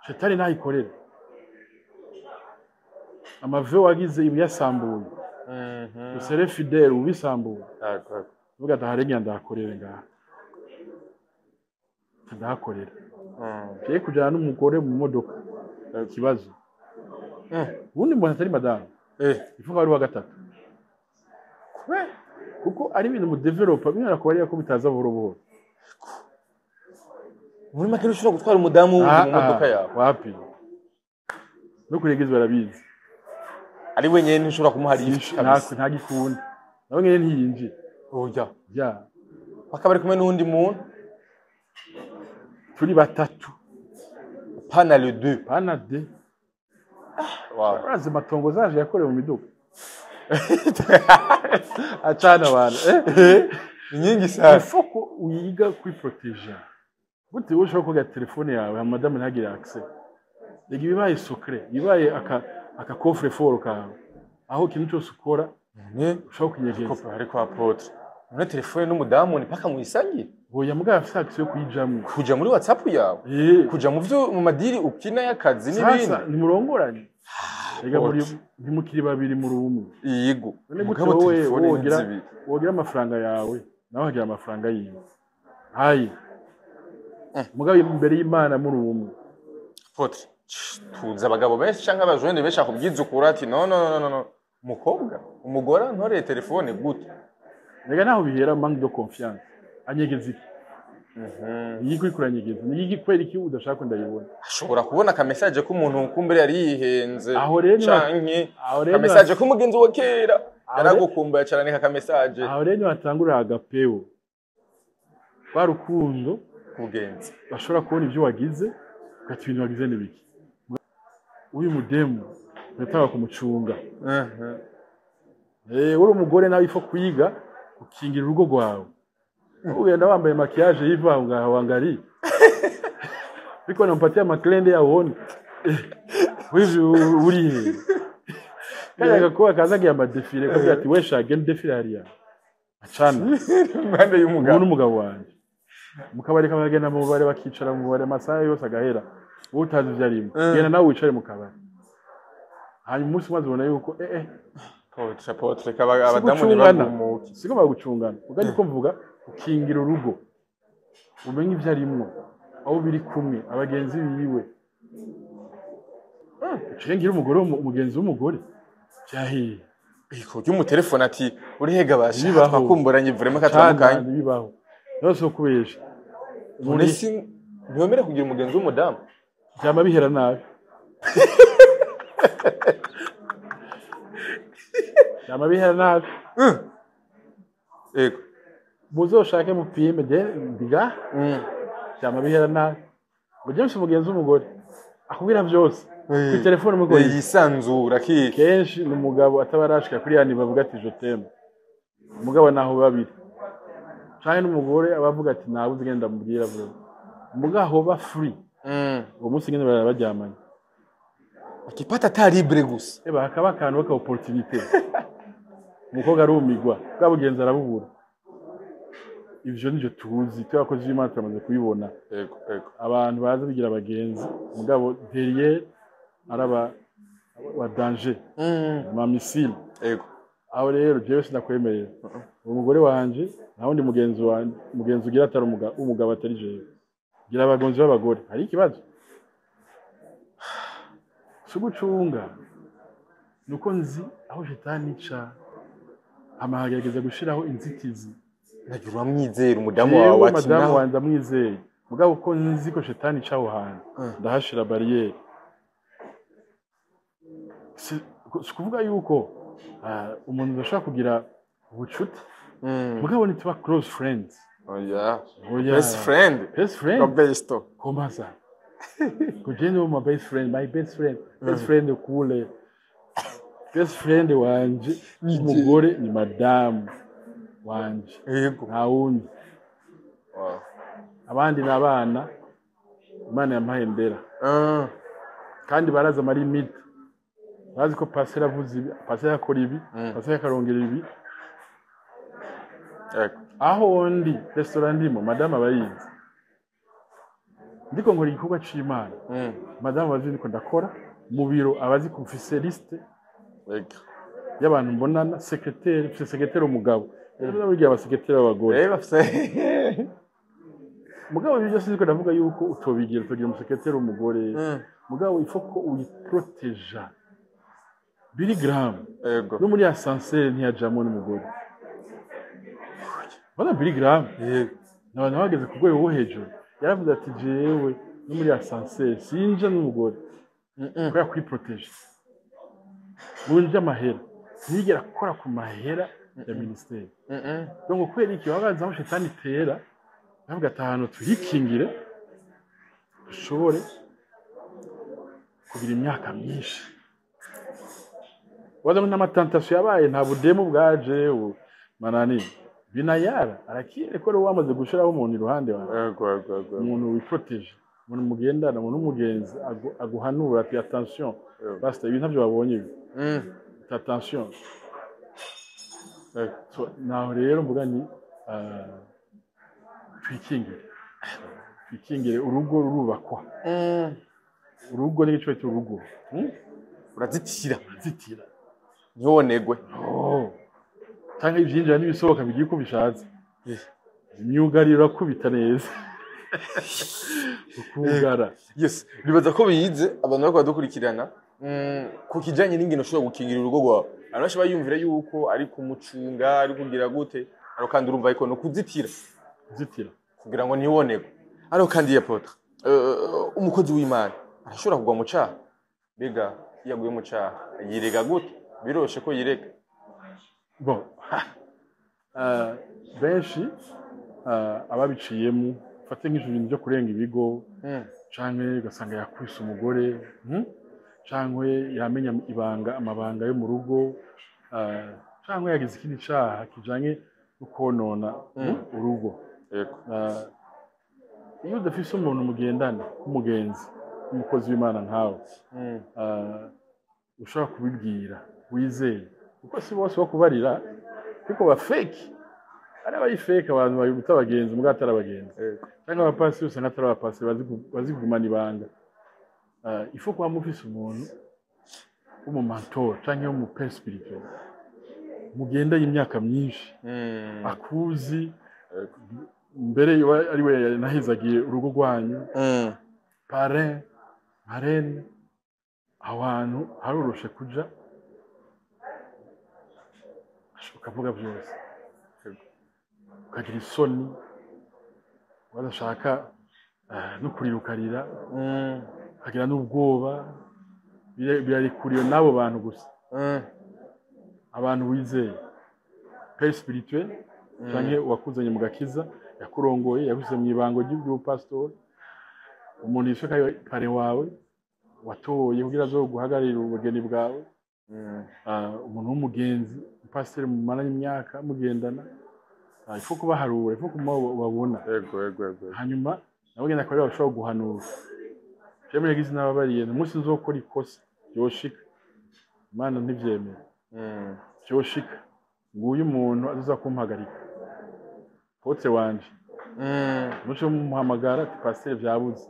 shetani nayikorera amave wagize ibyasambuye usere fidèle ubisambuye vuga ataharenya ndakorera ngaha ndakorera je kujana n'umugore mu modoka kibazo ubundi mbona atari madame ifunga ari wa gatatu kuko ari ibintu mu developer bimwe ko bari ko bitaza buhoro buhoro muri make ushobora gutwara umudamu mu modoka yawe wapi no kuregeza barabizi ari wenyene ntushobora kumuharisha nta gikunda nawe nyene ntiyinjira oya bakaba bari kumwe n'undi muntu turi batatu pana le deux pana de Wow. urazi matongo zaje yakorewe mu miduga acana abantu inkingi sana ifoko uyiga kwiproteger gute ushobora kuga telefone yawe madame ntagire access rege bibaye secret bibaye aka coffre fort kawe aho kintu cyose ukora ushobora kunyegeza ariko apotre none telefone n'umudamu ni paka muyisangi boya mbwa afite access yo kuyijamwe kuja muri WhatsApp yawe kuja mu byo mu madiri ukina y'akazi n'ibindi sasa ni murongoranye rega muri ntimukiri babiri mu rumwe yego mugabo telefone wogira amafaranga yawe nawe hagira amafaranga yiwe hayi mugabo imbere y'Imana muri umwe apotre tuza abagabo benshi cyangwa abajone benshi akubwiza ukura ati no mukobwa umugora ntore telefone gute rega naho bihera manque de confiance anyegeza iki yiko ikuranyegeza nigi kwera iki udashaka ndayibona ashobora kubona ka message ko umuntu kumbere yari yihenze aho rero canke ka message ko mugenzi wa kera yaragukumbuye cyane ka message aho rero watangura agapeo barukundo kugenza bashobora kubona ibyo wagize ugati ibintu wagize nibiki uyu mudemu nataka kumucunga uri umugore nawe ifo kwiga ukingira urugo rwawe ugenda wambaye makiyaje yivanga wangari biko nampatia maklende yaone wizi uri kaya gakoa kazaga yamba defile kwa ati wesha gen defile hariya acana mande y'umugabo wanje mukabari kamagenda mu bare bakicara mu bare masaha yose agahera utazi vyarimo genda nawe wicare mu kabari hanyuma umunsi maze ubona yuko potre kabaga abadamu ni bagumuki siko bagucungana ugaje ko mvuga ukingira urugo umenye ivyo arimwo aho biri kumwe abagenzi biwe cengira umugore umugenzi w'umugore cyahiye iko cyo mu telefone ati urihega bashi twakumburanye vraiment katandukanye bibaho yose kubesha none si ntiyomere kugira umugenzi w'umudamu byama bihera nabi byama bihera nabi ego muzoshake mupime de ndiga byama bihera nabi mugenzi umugenzi w'umugore akubwira byose ku telefone mugore yisanzura kenshi n'umugabo atabarashika kuri yani bavuga ati je t'aime umugabo naho babiri cyane n'umugore abavuga ati nawe uzigenda mubwira vuba umugabo ba free uwo munsi ngene barabajyamanye akipata ta libre gusa hakaba akantu ka opportunité umukobwa arumigwa bwabugenza arabubura ivyo nivyo tuzi twakoze Imana turamaze kubibona ego abantu baza bigira abagenzi mugabo derrière araba wa danger ma missile ego aho rero jewe sinakwemerera umugore wanje naho ndi mugenzi ugira atari umugabo atari jewe gira abagonzi b'abagore hari ikibazo sugucunga nuko nzi aho shetani ica amahagerageza gushiraho inzitizi nagira amwizera umudamu wawe ati madamu wanza mwizeye mugabo uko nzi ko shetani ica aho hantu ndahashira barriere kuvuga yuko umuntu ashobora kugira ubucuti mugabo nituba close friends best friend besto komasa kujeni my best friend kule best friend wanje umugore ni madamu wanje yego nta wundi abandi nabana Imana yampaye ndera kandi baraza mari limit bazi ko pasera avuze ibi pasera akora ibi pasera akarongera ibi aho ndi restaurant ndimo madame abayizi ndiko nkora igikorwa c'Imana madame bazi ndiko ndakora mu biro abazi ku office liste y'abantu mbonana secrétaire umugabo rero burya abasekretari abagore mugabo ibyo byose ndiko ndavuga yuko utobigira utogira umusekretari umugore mugabo ifoko uyiproteja Billy Graham no muri ascenseur ntiyajamo n'umugore bana Billy Graham n'abantu bageze ku rwego rwo hejuru yaravuze ati jewe no muri ascenseur sinja n'umugore kwa kwiproteja bunje amahera ntigera akora ku mahera ya ministeri donc kwera iki wabaza aho shetani tera navuga ati ahantu tuhikingire dushobore kugira imyaka myinshi waza n'amatantasyo yabaye nta budemu bwaje manani binayara arakire ko wamaze gushiraho umuntu iruhande wawe umuntu wiproteje umuntu mugendana umuntu umugenzi aguhanura ati attention basta ibintu byo babonye attention naho rero mvuga ni twikingire urugo rurubakwa urugo n'igice cy'urugo urazitira ntibonegwe cyangwa ibyinjira n'ibisohoka bigiye uko bishatse imyugariro akubita neza ukugara yes bibaza ko biyize abantu bako badukurikirana ku kijanye n'ingino ushobora gukingira urugo rwawe abantu bayumvira yuko ari kumucunga ari kugira gute ariko kandi urumva ariko no kuzitira kugira ngo ntibonegwe ariko kandi yapotra umukozi w'Imana arashobora kugwa mu cyaha bega yaguye mu cyaha yirega gute biroshe ko yirega bon benshi ababiciyemo fate nk'ijuru byo kurenga ibigo canke ugasanga yakwise umugore canke yamenya amabanga yo mu rugo canke yagize ikindi cyaha kijanye no konona urugo iyo udafise umuntu mugendana umugenzi umukozi w'Imana nkawe ushobora kubibwira wizeye kuko si bose bakubarira kuko ba fake ari abayifeka abantu bayuta abagenzi mbwa atari abagenzi cyangwa abapasi usanga atari abapasi bazigumana ibanga ifo kwa mufise umuntu w'umumentor cyangwa w'umupère spirituel mugenda y'imyaka myinshi akuzi mbere ari we nahizagiye urugo rwanyu parrain marraine abantu harurushe kuja ukavuga byose ukagira isoni wadashaka no kurirukarira ukagira n'ubwoba birarikuriwe n'abo bantu gusa abantu wizeye père spirituel canke wakuzanye mu gakiza yakurongoye yaguze mu ibango ry'ubupastor umuntu yishaka pare wawe watoye kugira zo guhagarira ubugeni bwawe umuntu w'umugenzi pasteur mu mana y'imyaka mugendana ifo kubaharura ifo kumubabona yego hanyuma nabagenda ko rero bashobora guhanura cyemeye yagize n'ababariye umunsi nzokora ikosa yoshika Imana ntivyemera yoshika nguyu umuntu azaza kumpagarika pote wanje muco muhamagara ati pasteur byabuze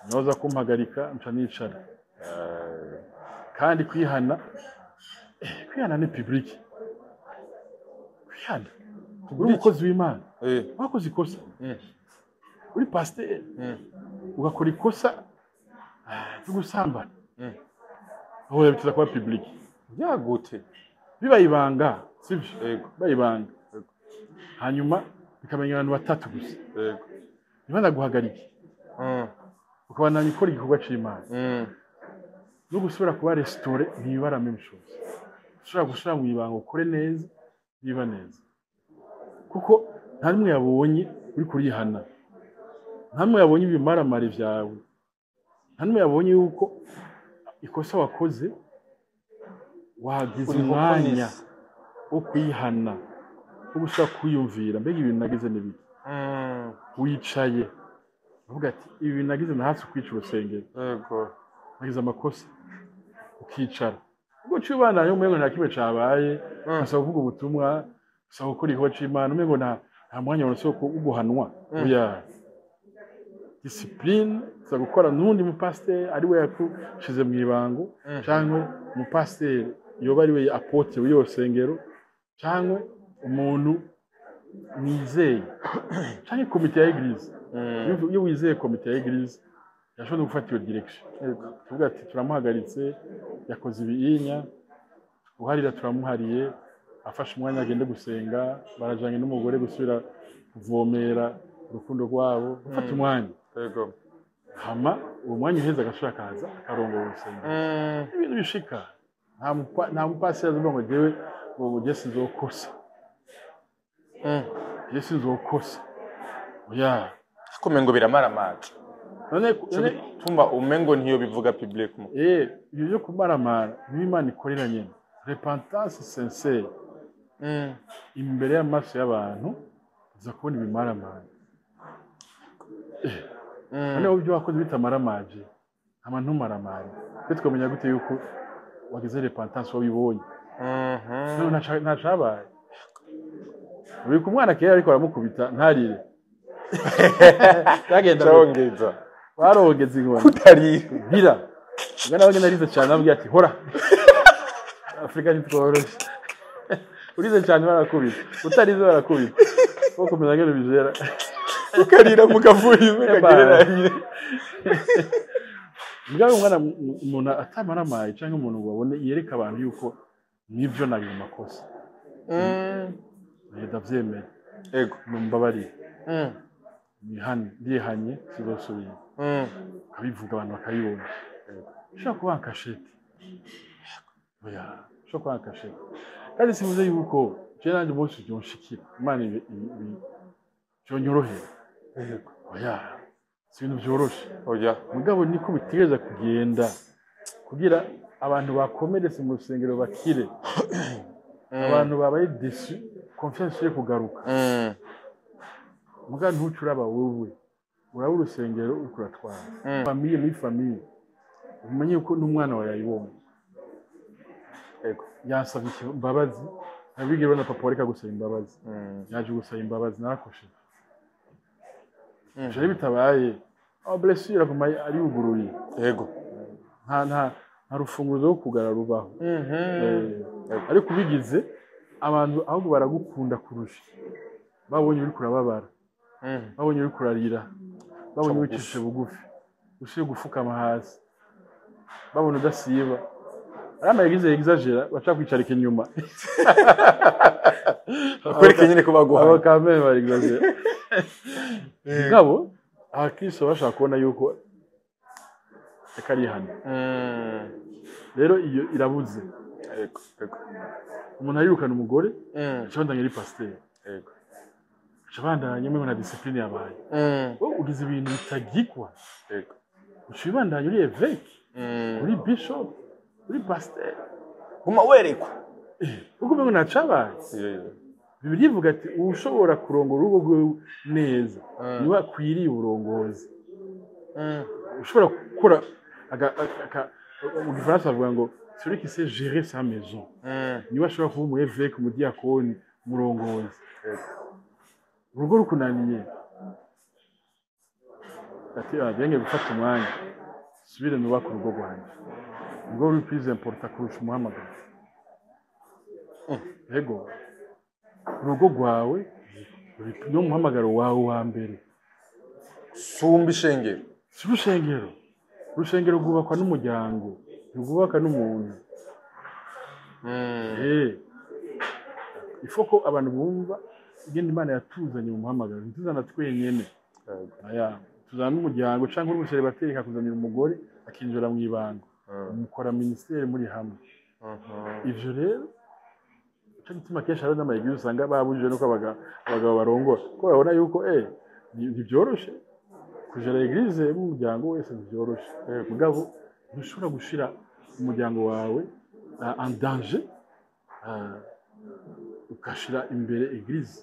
noza kumpagarika nca nicara kandi kwihana ni public kwihana uri umukozi w'Imana wakoze ikosa uri pasteur ugakora ikosa cyo gusambana aho yabitiza kuba public byagute bibayibanga sivyo bayibanga hanyuma bikamenya abantu batatu gusa Imana guhagarika ukabana nikora igikorwa c'Imana no gusubira kuba restore ntibara même chose ushobora gushira mu ibanga ukore neza biba neza kuko nta rimwe yabonye uri kurihana nta rimwe yabonye ibimaramare vyawe nta rimwe yabonye yuko ikosa wakoze wagize umwanya wo kwihana wo gushaka kwiyumvira mbega ibintu nagize n'ibiki wicaye uvuga ati ibi nagize nahatse kwica urusengero nagize amakosa ukicara ubwo cyubana yo mwengo nta kibe cabaye asaba kuvuga ubutumwa asaba gukora igikorwa c'Imana mwengo nta mwanya wose wo guhanwa oya discipline za gukora nundi mu pasteur ari we yakushize mu ibango cyangwa mu pasteur yoba ari we apotre w'iyosengero cyangwa umuntu nizeye cyangwa komite ya eglise iyo wizeye komite ya eglise yashobora gufata iyo direction tuvuga ati turamuhagaritse yakoze ibiyinya uharira turamuhariye afashe umwanya agende gusenga barajanye n'umugore gusubira kuvomera urukundo rwabo ufata umwanya hama uwo mwanya uheze agashobora kaza akarongora urusengero ibintu bishika nta mupasi yazuba ngo jewe ngo Yesu nzokosa Yesu nzokosa oya kumengo biramaramara none tumba umengo ntiyo bivuga public ibyo kumaramara n'Imana ikorera nyene repentance sincere imbere y'amaso y'abantu uza kubona ibimaramari noneho ibyo wakoze bitamaramaje abantu ntumaramari twe twamenya gute yuko wagize repentance wabibonye ntacabaye uri ku mwana kera ariko aramukubita ntarire cyagenda cyongeza barongeza inkoni kutarira bira ngana bagenda rize cyane abwiye ati hora Afrika nitworoshe urize cyane barakubita utarize barakubita ko komeza ngene bijera ukarira mugavuriza ukagereranye Mugabo umwana umuntu atamaramaye cyangwa umuntu wabone yereka abantu yuko nivyo nabi mu makosa ndavyemeye ego numbabarira ndihanye sizosubira abivuga abantu bakayibona ushaka kuba kashete oya ushaka kuba kashete kandi sivuze yuko je nanje umunsi byonshikira imana ibi cyonyorohera oya sintu byoroshe oya mugabo niko bitegereza kugenda kugira abantu bakomeretse mu rusengero bakire abantu babaye déçu confiance yo kugaruka mugabo ntucuraba wowe uraba urusengero ukuratwara famille muri famille umenye uko n'umwana wawe yayibonye ego yansabye imbabazi nabigirwa na papa reka gusaba imbabazi yaje gusaba imbabazi narakoshe jari bitabaye blessure kuma ari uguruye yego nta rufunguzo rwo kugara rubaho ariko bigize abantu ahubwo baragukunda kurusha babonye uri kurababara babonye uri kurarira babonye wicishe bugufi usiye gufukama hasi babona udasiba arama yagize exagera bacha kwicarika inyuma akwereke nyine ko baguha abo kamere bari exagera ngabo abakristo bashaka kubona yuko akari hano rero iyo irabuze yego umuntu ayirukana umugore cyabandanye ari pasteur yego cyabandanye mwe na discipline yabaye ugize ibintu bitagikwa yego ushibandanye uri évêque uri bishop uri pasteur guma werekwa uko mwe nacabaye Bibiliya ivuga ati ushobora kurongora urugo neza niba kwiriye uburongozi ushobora gukora mu gifaransa bavuga ngo celui qui sait gérer sa maison niba ashobora kuba umu évêque umudiakoni umurongozi urugo rukunaniye ati agenge gufata umwanya subire nubaka urugo rwanjye urugo ruri plus important kurusha umuhamagaro yego urugo rwawe no muhamagaro wawe wa mbere sumba ishengero urushengero rwubakwa n'umuryango rwubaka n'umuntu ifoko abantu bumva igenda Imana yatuzanye mu muhamagaro ntituzana twenyene tuzana n'umuryango cyangwa urushere batereka kuzanira umugore akinjira mu ibanga mukora ministeri muri hamwe ivyo rero cyo gituma kesha rero n'amayigize usanga babujije nuko abagabo barongora ko babona yuko ntibyoroshe kujera eglise mu muryango wese ntibyoroshe mugabo ntushobora gushira umuryango wawe en danger ukashira imbere eglise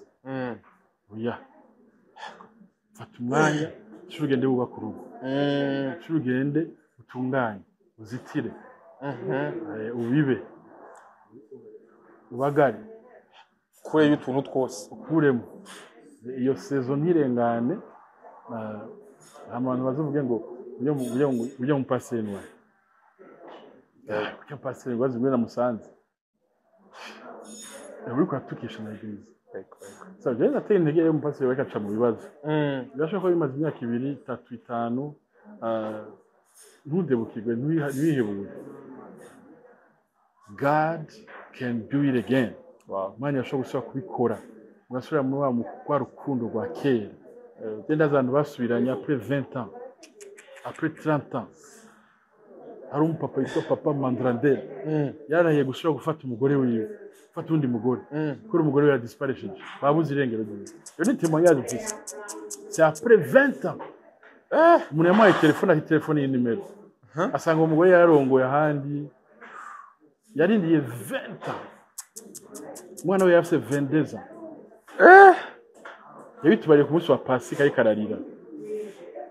oya fata umwanya cyugende wubaka urugo cyugende utunganye uzitire ubibe ubagari kure y'utuntu twose ukuremo iyo saison ntirengane abantu bazuvuge ngo ujya mu pasteur wawe ujya pasteur wazi mwe na Musanze uri kwatukisha na eglise so je nateye intege mu pasteur wawe kaca mu bibazo birashobora ko bimaze imyaka 2 3 5 ntudebukirwe ntwihebure God can do it again. Mani yashobora gusubira kubikora ugasubira muri wa rukundo rwa kera genda abantu basubiranye après 20 ans après 30 ans hari umupapa yitwa papa Mandrandel yarahiye gusubira gufata umugore wiwe gufata undi mugore kuri umugore we yadisparesheje babuze irengero rye yo ni témoignage ufise c'est après 20 ans umuntu yamuhaye telefone y'inimero asanga umugore yarongoye ahandi yarindiye 20 ans umwana we yafise 22 ans yabitubariye ku munsi wa Pasika ariko ararira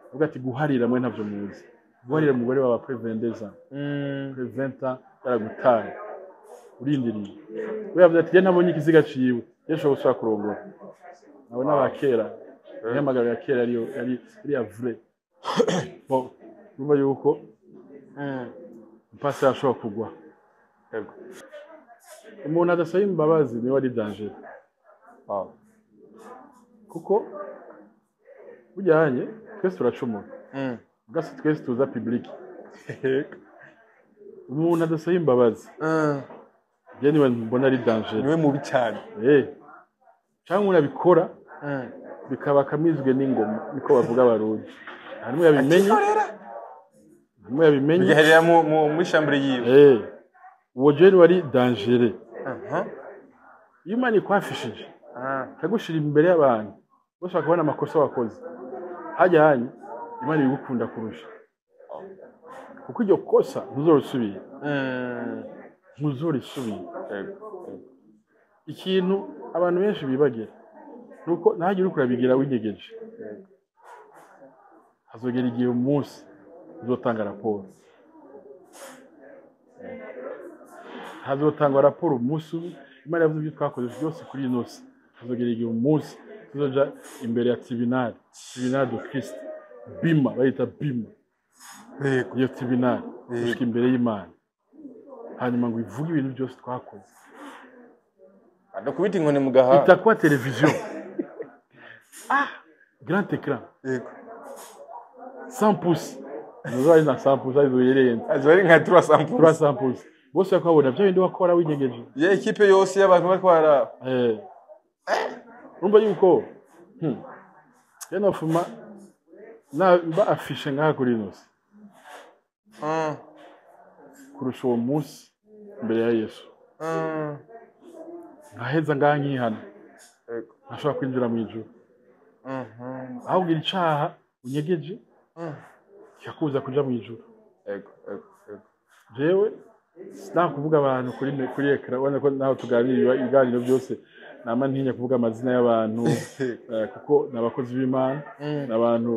uvuga ati guharira mwe ntavyo muzi guharira umugore wawe après 22 ans 20 ans yaragutaye urindiriye we yavuze ati ntabonye ikiziga ciwe yashobora gusubira kurongora abo n'abakera yamagara ya kera yari ya vrai bon urumva yuko mpasa yashobora kugwa yego umuntu adasaba imbabazi niwe ari danger kuko bujyanye twese turacumura gase twese tuza public umuntu adasaba imbabazi je niwe mbona ari danger niwe mubi cyane cyangwa unabikora bikaba kamizwe n'ingoma niko bavuga abarundi harimo yabimenye biherera mu chambre yiwe uwo je wari danger Imana ikwafishije kagushira imbere y'abantu bose bakabona amakosa wakoze hajyanye Imana igukunda kurusha kuko iryo kosa ntuzorusubira ikintu abantu benshi bibagira nuko ntagira uri kurabigira winyegeje hazogera igihe umunsi uzotanga raporo hazotanga raporo umunsi Imana yavuze ibyo twakoze byose kuri inose hazogera igihe umunsi tuzoja imbere ya tribunal de Christ bima bayita bima iyo tribunal ushika imbere y'Imana hanyuma ngo ivuge ibintu byose twakoze adakubita inkoni mu gaha itakuwa television grand écran yego 100 pouces nous allons 100 pouces azori nka 300 pouces bose bakabona byo bindi wakora winyegeje ye equipe yose y'abantu batwara urumva yuko yana fuma na ba afishe ngaha kuri nose kurusha uwo munsi imbere ya Yesu nkaheza ngaha nkihana ntashobora kwinjira mu ijuru aho ugira icaha unyegeje kikakuza kuja mu ijuru jewe sinakuvuga abantu kuri ekara ubona ko naho tuganira ibiganiro byose nama ntinya kuvuga amazina y'abantu kuko nabakozi b'Imana n'abantu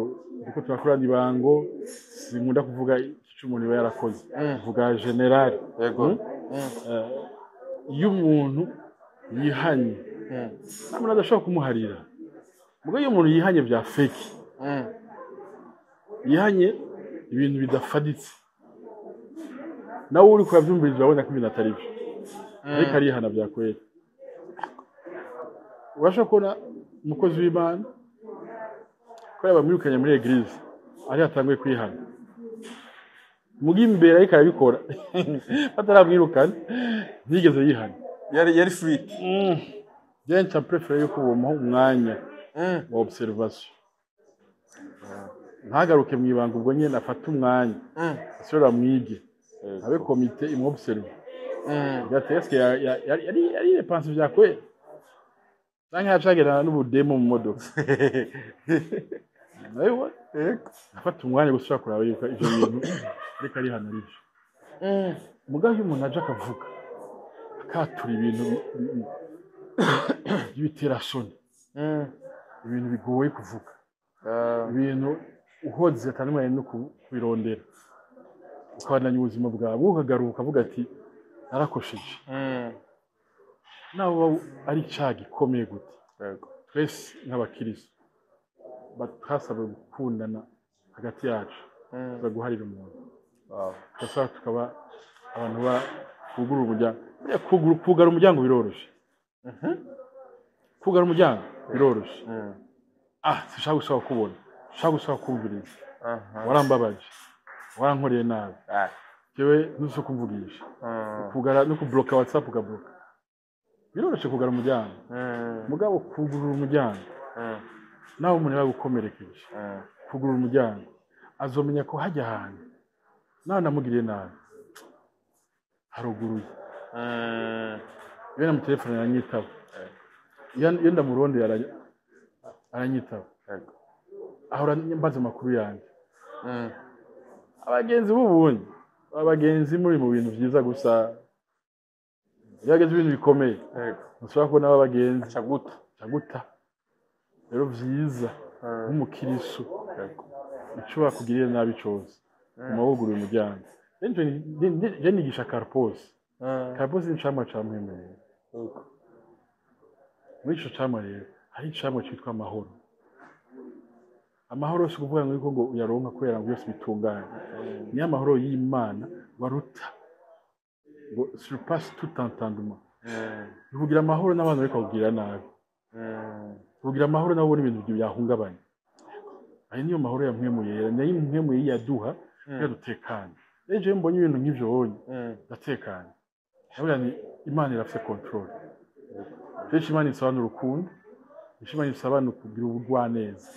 kuko turakorana ibango sinkunda kuvuga icyo umuntu yarakoze kuvuga general yego iyo umuntu yihanye namwe adashobora kumuharira mugo iyo umuntu yihanye bya fake yihanye ibintu bidafaditse nawe uri kubyumviriza urabona ko ibintu atari byo ariko arihana bya kwera urashobora kubona umukozi w'Imana ko yabamwirukanye muri eglise ari yatanguye kwihana mugi imbere ariko arabikora bataramwirukana ntigeze yihana yari free je nca préfère yuko uwo umwanya wa observation ntagaruke mu ibanga ubwo nyene afata umwanya asubira mwige abe komite imobserve gateske yari repense vya kwera Nanga yacagera n'ubudemo mu modoka. Nayo afata umwanya gusubira kuraba yuko ivyo bintu ariko ari hano rije. Mugaho umuntu aje akavuga akatura ibintu y'ibiterasoni. Ibintu bigoye kuvuga. Ibintu uhoze atanumwe no kubirondera. Ukabandanya ubuzima bwawe ukagaruka ukavuga ati narakosheje. Nawe ari cyaga gikomeye gute. Twese nk'abakiristo batasaba gukundana hagati yacu baguharira umuntu. Gasaba tukaba abantu ba kugara umuryango biroroshe. Kugara umuryango biroroshe. Sishaka gusaba kubona. Shaka gusaba kumviriza. Warambabaje. Warankoreye nabi. Jewe nuso kumvugisha. Kugara no kubloka WhatsApp ukabloka. Biroroshe kugara umuryango. Mugabo kugurura umuryango. Nawe umuntu yagukomerekeje. Kugurura umuryango. Azomenya ko hajya ahantu. Nawe namugiriye nabi. Haruguruye. Yena mu telefone aranyitaba. Yenda muronde aranyitaba. Ahora mbaza makuru yanjye. Abagenzi b'ubunye. Abagenzi muri mu bintu byiza gusa yageze ibintu bikomeye ntushobora kubona abagenzi caguta rero vyiza nk'umukirisu ico bakugiriye nabi cose umawugurira umuryango je nigisha Carpos ni icamwa ca mwemere muri ico camwa rero hari icamwa citwa amahoro. Amahoro si ukuvuga ngo ngo uyaronka kubera ngo byose bitunganye, ni amahoro y'Imana waruta ngo surpasse tout entendement. Uvugira amahoro n'abantu ariko kugira nabi, uvugira amahoro nabo ibintu byahungabanye. Ayi niyo mahoro yamwemuye, nayo mwemuye yaduha yadutekanye. Eje mbonye ibintu nk'ivyo wonye ndatekanye. Nabura ni Imana irafite control. Kenshi Imana isobanura urukundo, Imana isobanura kugira ubugwaneza.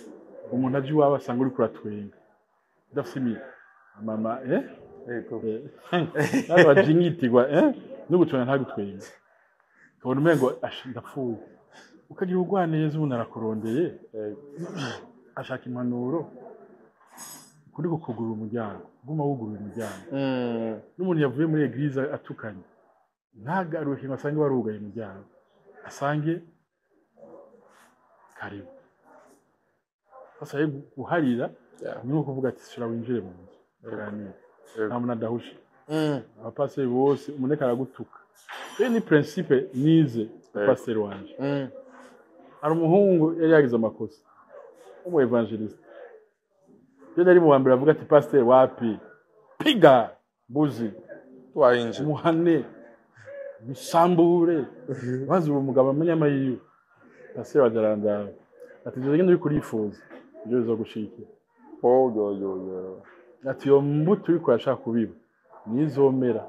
Umuntu aje iwawe asanga uri kuratwenga udafite mama nabo bajinyitigwa n'ugutwenga ntagutwenga kabona umengo ndapfuye ukagira ubugwaneza umuntu arakurondeye ashaka impanuro kuri kugurura umuryango guma wugurura umuryango n'umuntu yavuye muri eglise atukanye ntagaruke ngo asange warugaye umuryango asange karibu sasa guharira ni kuvuga ati sura winjire mu nzu kandi nta adahusha abapaseri bose umuneka aragutuka ni principe nize paseri wanje ari umuhungu yari yagize amakosa umu evangeliste yari ari mu wambere avuga ati paseri wapi piga buzi twayinje muhane musambure bazi uwo mugabo amanyama yiyo paseri wadaranda ati je ngende kurifuza byo zo gushikira ati yo mbuto uri kurashaka kubiba nizomera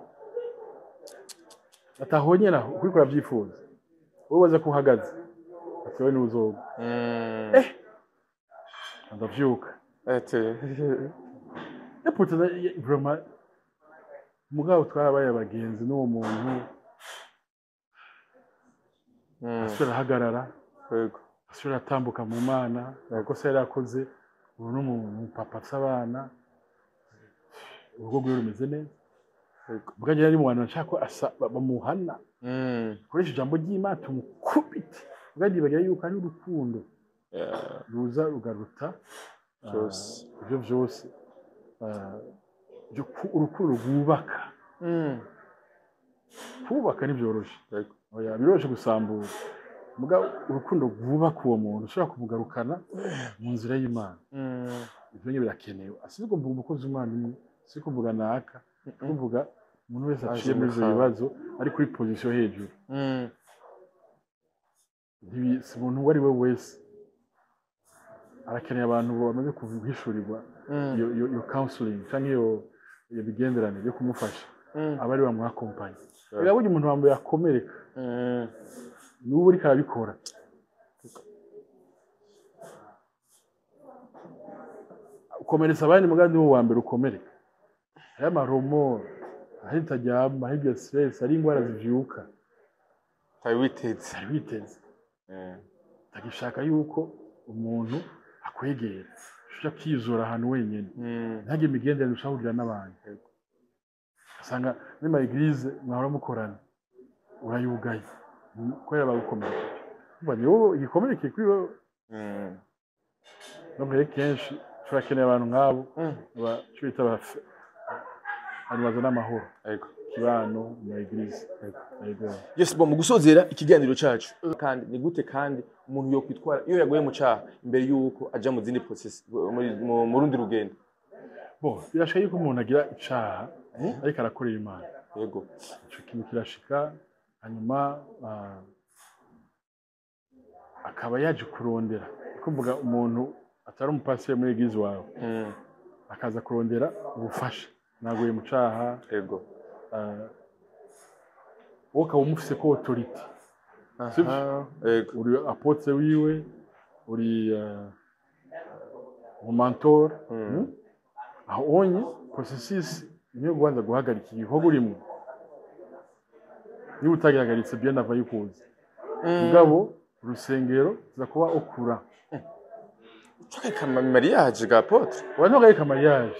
atahonyera kuri kurabyifuza wowe waza kuhagaze ati we nuzoga ndavyuka epute vraiment mugabo twarabaye abagenzi n'uwo muntu asura hagarara yego asura atambuka mu mana yakosa yarakoze ubu n'umuntu papa s'abana ubwo gwe rumeze neza bwaje ari mu bantu nshaka bamuhana koresha ijambo ry'Imana tumukubite bwaje bagira yuko ari urukundo ruza rugaruta ibyo byose urukundo rwubaka kubaka ni byoroshe oya biroshe gusambura muga urukundo rwubaka uwo muntu ushobora kumugarukana mu nzira y'Imana ibyo nyine birakenewe asiko mvuga umukozi w'Imana umwe siko mvuga naka kuvuga umuntu wese aciye muri ibyo bibazo ari kuri position hejuru si umuntu uwo ari we wese arakeneye abantu bamaze kuvugishurirwa iyo counseling cyangwa iyo bigenderane byo kumufasha abari bamuakompanye rero burya umuntu wambaye akomereka n'ubu uri karabikora ukomeretsa abandi mugandi wo wa mbere ukomereka aya maromo ahitajyama ahibyo stress ari ingwara zivyuka witeze tagishaka yuko umuntu akwegera ushaka kwizura ahantu wenyene ntage imigendere ushahurira n'abantu asanga n'ima eglise mwahora mukorana urayugaye kwera bagukomera banyo igikomereke kuri wowe no kenshi turakeneye abantu nk'abo bacita baza n'amahoro kibano mu eglise yes mu gusozera ikiganiro cyacu kandi ni gute kandi umuntu yo kwitwara iyo yagoye mu cyaha imbere yuko aja mu zindi process mu rundi rugendo birashaka yuko umuntu agira icaha ariko arakorera Imana yego ico kintu kirashika hanyuma akaba yaje kurondera kuvuga umuntu atari umupasiteri muri eglise wawe akaza kurondera ubufasha nagoye mu caha yego woka umufise ko autority yego uri apotre wiwe uri mu mentor aho onye processus niyo gwanza guhagarika igihugu urimo niba utagihagaritse byo ndava yukuzi mugabo urusengero zakuba okura ucaka mariage ga apotre wanogayika mariage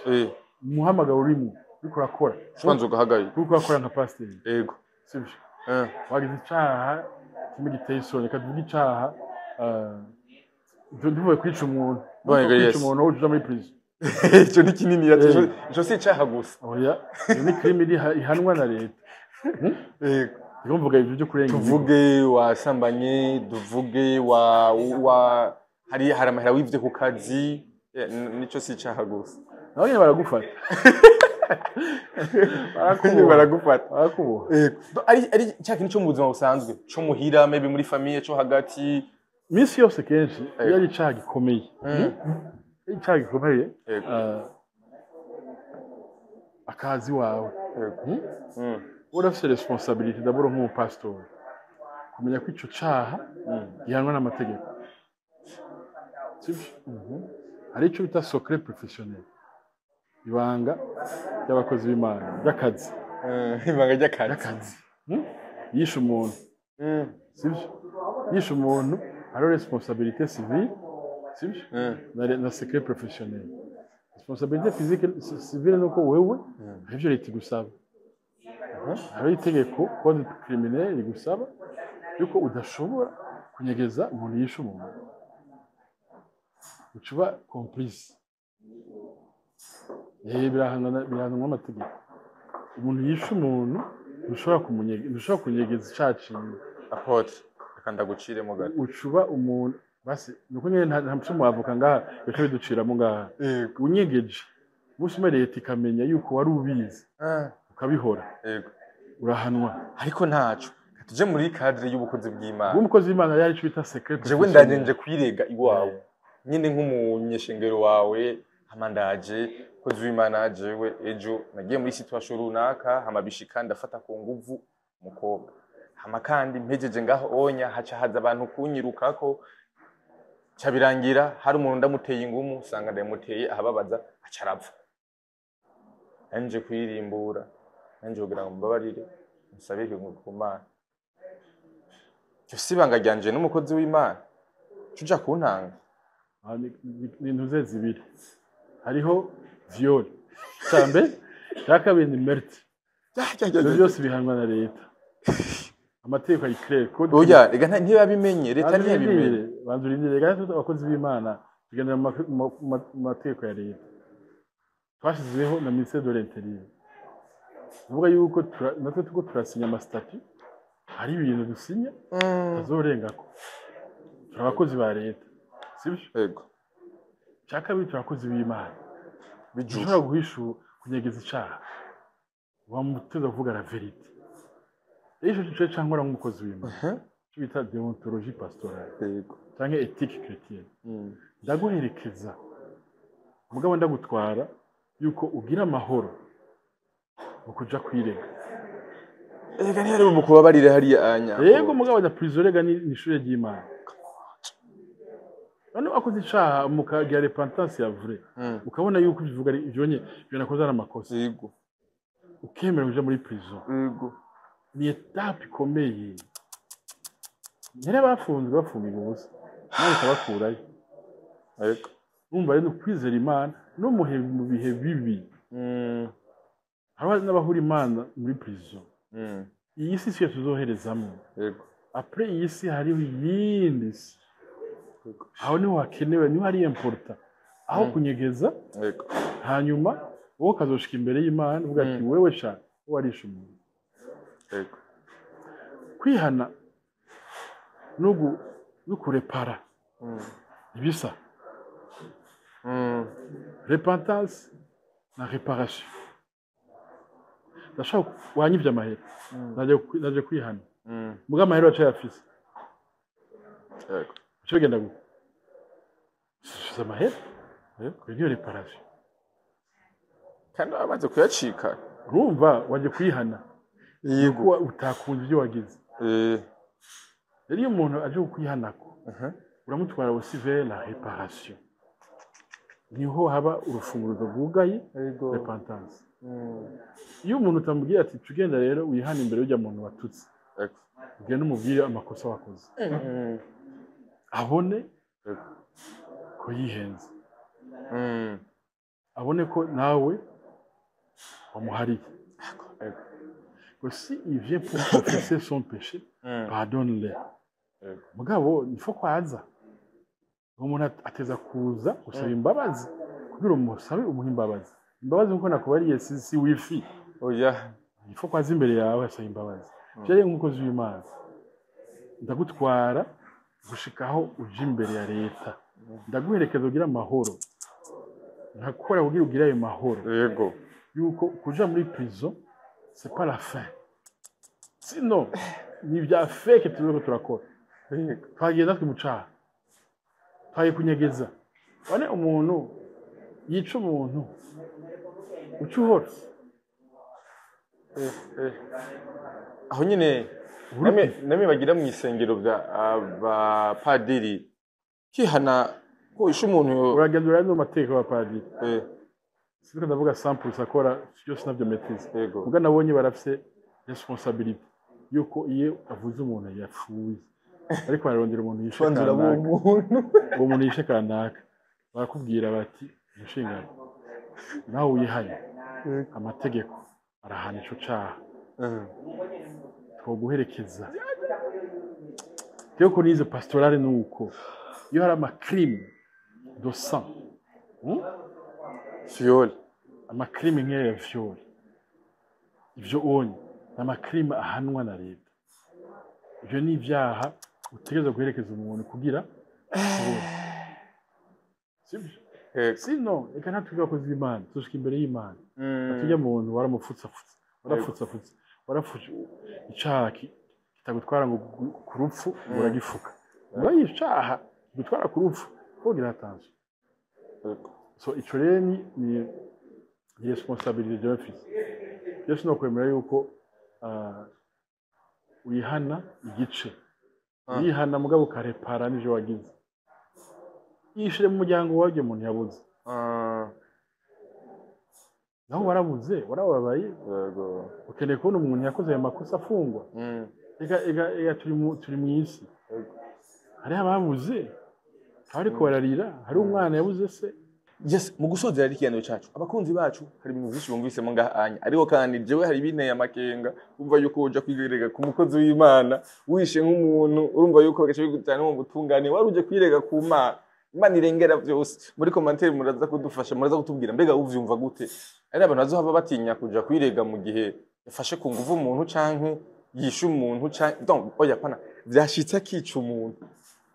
umuhamagaro urimo biko rakora shanzo gahagarika kuko akora nka pasteur yego sibyo wagize icaha kimwe giteye isoni reka tuvuge icaha tuvuye kwica umuntu kwica umuntu uja muri prison ico ni kinini ico si icaha gusa oya ni crime ihanwa na leta yego mvuga ivyo byo kurenga tuvuge wasambanye tuvuge hari amahera wivye ku kazi nico si icaha gusa naho nyine baragufata barakuboha ari cya kintu cyo mu buzima busanzwe cyo muhira maybe muri famille cyo hagati misi yose kenshi iyo ari icaha gikomeye icaha gikomeye akazi wawe urafise responsabilité d'abord nk'umupastori kumenya ko ico caha gihanwa n'amategeko hari ico bita secret professionnel ibanga ry'abakozi b'Imana ry'akazi ibanga ry'akazi yishe umuntu sivyo yishe umuntu ari responsabilité civile sivyo na secret professionnel responsabilité physique civile nuko wewe arivyo leta igusaba hari itegeko code criminel rigusaba yuko udashobora kunyegeza umuntu yishe umuntu ucuba complice birahanwa amategeko umuntu yishe umuntu ntushobora kunyegeza icaciwe apotre akanda gucire mu gato ucuba umuntu basi nuko nyene nta mutse mu avoka ngaha yote biduciramo ngaha unyegeje mushime leta ikamenya yuko wari ubizi ukabihora urahanwa ariko ntaco tuje muri cadre y'ubukozi bw'Imana umukozi w'Imana yari cyo bita secret jewe ndanyenje kwirega iwawe nyine nk'umunyeshengero wawe hamandaje kozi w'Imana jewe ejo nagiye muri situation runaka hamabishika ndafata ku nguvu umukobwa hama kandi mpejeje ngaho onya haca haza abantu kunyirukako cabirangira hari umuntu ndamuteye ingumu usanga ndamuteye ahababaza aca arapfa anje kwirimbura anje kugira ngo mbabarire musabike ku Mana cyo sibanga ryanje n'umukozi w'Imana cuja kuntanga ni ntuze zibiri hariho viol sambe yakabindi meurtre byose bihanwa na leta amategeko ari clair code oya rega ntibabimenye leta ntiyabimenye banzurinde rega abakozi b'Imana bigendera mu mategeko ya leta twashizeho na ministère de l'Intérieur uvuga yuko natwe tuko turasinya ama statut hari ibintu dusinya tazorengako turabakozi ba leta sibyo yego cyakabiri turabakozi b'Imana bijura guhisha kunyegeza icaha wamuteza kuvuga la vérité ejo cyo cyangwa nk'umukozi w'Imana cyo bita déontologie pastorale yego cyangwa éthique chrétienne ndaguherekeza mugabo ndagutwara yuko ugira amahoro ukuja kwirega ega ntiyari mu kubabarire hari anya yego mugabo da prison rega ni ishure ry'Imana bano akoze icaha mukagira repentance ya vrai ukabona yuko bivuga ivyo nye nakoze ari amakosa yego ukemera kuja muri prison yego ni etape ikomeye nyere bafunzwe ubusa nawe kabakurayo yego umva rero kwizera Imana no mu bihe bibi hari n'abahura Imana muri prison iyi si cyo tuzoherezamo yego après iyi si hari iyindi aho niho hakenewe niho hari important aho kunyegeza yego hanyuma wowe kazoshika imbere y'Imana uvuga ati wewe sha warisha umuntu yego kwihana no kurepara ibisa repentance na réparation ndashaka wanyivye amahera naje kwihana muga amahera aca yafise yego cyo bigenda gute amahera niyo réparation kandi amaze kuyacika urumva waje kwihana yego utakunze ibyo wagize rero iyo umuntu aje kwihanako uramutwara aussi vers la réparation niho haba urufunguzo rwugaye repentance iyo umuntu utamubwira ati tugenda rero wihana imbere y'ujya muntu watutse ugenda umubwire amakosa wakoze abone ko yihenze abone ko nawe wamuhariye que si il vient pour confesser son péché, pardonne-le. Mugabo il faut kwaza umuntu ateza kuza gusaba imbabazi kugira umusabe umuha imbabazi nkuko nakubariye si wifi oya il faut kwaza imbere yawe asaba imbabazi jewe nk'umukozi w'Imana ndagutwara gushikaho uje imbere ya leta ndaguherekeza ugira amahoro ntakora kugira ugira ayo mahoro yego yuko kuja muri prison c'est pas la fin sinon ni vya fake turiko turakora twagiye natwe mucaha twagiye kunyegeza wane umuntu yica umuntu ucuhora aho nyine namwe bagira mu isengero bya padiri kihana ko isha umuntu uragendura no mateka wa padiri siko ndavuga 100% akora cyose navyo maîtrise ubwo nabonye barafise responsabilité yuko iyo avuze umuntu yapfuye ariko bararondera umuntu yishe kanaka uwo muntu yishe kanaka barakubwira bati mushingana nawe uyihanye amategeko arahana ico caha twoguherekeza rero kuri izo pastorale nuko iyo hari amacrime de sang viol amacrime nk'aya viol ivyo onye amacrime ahanwa na leta ivyo ni ivyaha utegereza guherekeza umuntu kugira sino reka natwe abakozi b'Imana tushika imbere y'Imana atujya muntu warafutsa icaha kitagutwara ngo ku rupfu uragifuka ngo icaha gutwara ku rupfu kugira attention so ico rero ni responsabilité de l'office yesu no kwemera yuko uyihana igice uyihana mugabo karepara n'ivyo wagize yishire mu muryango waje umuntu yabuze naho warabuze warababaye yego ukeneye kubona umuntu yakoze ayo makosa afungwa ega turi mu isi hari ababuze ariko bararira hari umwana yabuze se mu gusozera ikiganiro cyacu abakunzi bacu hari ibintu byinshi bumvisemo ngahanya ariko kandi jewe hari ibinteye amakenga umva yuko uja kwirega ku mukozi w'Imana wishe nk'umuntu urumva yuko bagace bigutana mu butungane waruje kwirega ku Imana irengera byose muri commentaire muraza kudufasha muraza kutubwira mbega uvyumva gute ari abantu bazohava batinya kuja kwirega mu gihe yafashe ku nguvu umuntu canke yishe umuntu canke donc oya pana vyashitse akica umuntu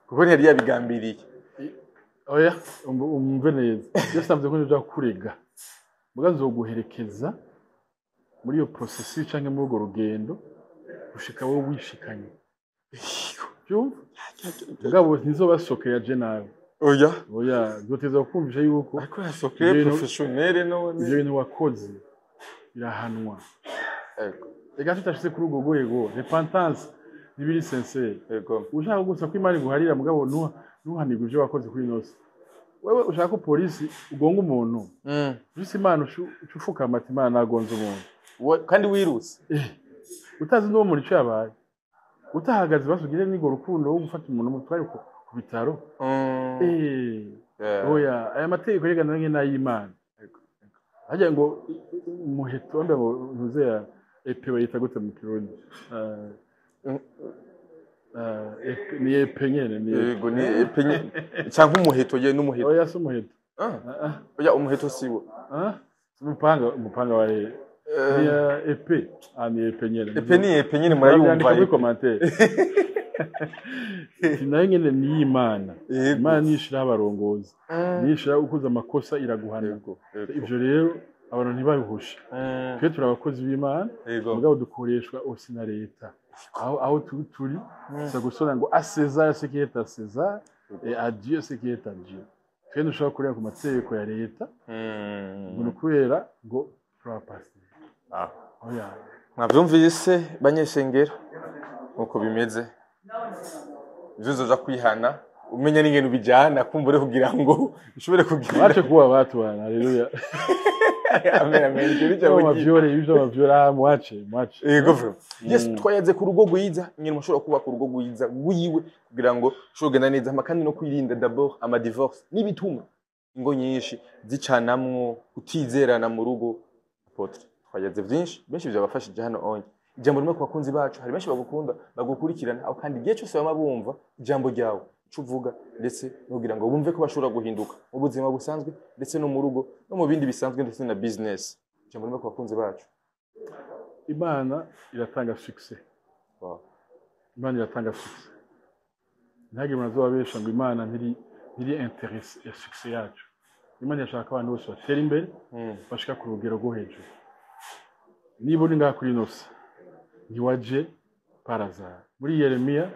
kuko yari yabigambiriye oya umve neza byose navyo ko nja kurega mugazo guherekeza muri iyo processus canke muri urwo rugendo gushika wowe wishikanye byumva mugabo ntizobasokera je nawe oya duteza kumvisha yuko ariko yasokeye professionnel none ivyo bintu wakoze birahanwa ega tutashitse kuri urwo rwego repentance nibiri sincere ushaka gusa ko Imana iguharira mugabo nuhanirwa ivyo wakoze kuri nose wewe ushaka ko polisi ugonga umuntu bisi Imana ufuka amatima nagonze umuntu kandi wiruse utazi no muri cyo yabaye utahagaze basugire nigo rukundo wo gufata umuntu mutwari ku bitaro oya aya mategeko yegana n'ay'Imana ajya ngo umuheto wambe ngo ntuze ya epe bayita gute mu kirundi ni epe nyene yego ni epe nyene cyangwa umuheto ye n'umuheto oya so umuheto oya umuheto siwo umupanga wa ni epe ni epe nyene epe nyene murayumva muri commentaire nayo nyene ni Imana Imana nishira abarongozi nishira ukuza amakosa iraguhana ivyo rero abantu ntibabihushe twe turabakozi b'Imana mugabo dukoreshwa osi na leta aho turi ça gusona ngo à César ce qui est à César et à Dieu ce qui est à Dieu twe dushobora kureba ku mategeko ya leta ngo kubera ngo turapasi oya mwavyumvise banyeshengero uko bimeze uzoza kwihana umenya n'ingene bijana kumbure kugira ngo ushobore kugira wache kuwa watu bana haleluya amen amen kirija bavyore ibyo bavyora mwache yego yes twayaze ku rugo gwiza nyine mushobora kuba ku rugo gwiza gwiwe kugira ngo shogenda neza kandi no kwirinda d'abord ama divorce n'ibituma ingo nyinshi zicanamwo kutizerana mu rugo apotre twayaze byinshi benshi byabafashije hano onye ijambo rimwe ku bakunzi bacu hari benshi bagukunda bagukurikirana aho kandi igihe cyose bama bumva ijambo ryawe ico uvuga ndetse nugira ngo bumve ko bashobora guhinduka mu buzima busanzwe ndetse no mu rugo no mu bindi bisanzwe ndetse na business ijambo rimwe ku bakunzi bacu. Imana iratanga success. Wow. Imana iratanga success. Ntagire umuntu azobabesha ngo Imana ntiri interesse ya success yacu. Imana yashaka abantu bose batera imbere bashika ku rugero rwo hejuru. Niba uri ngaha kuri Inosa ntiwaje paraza muri Yeremiya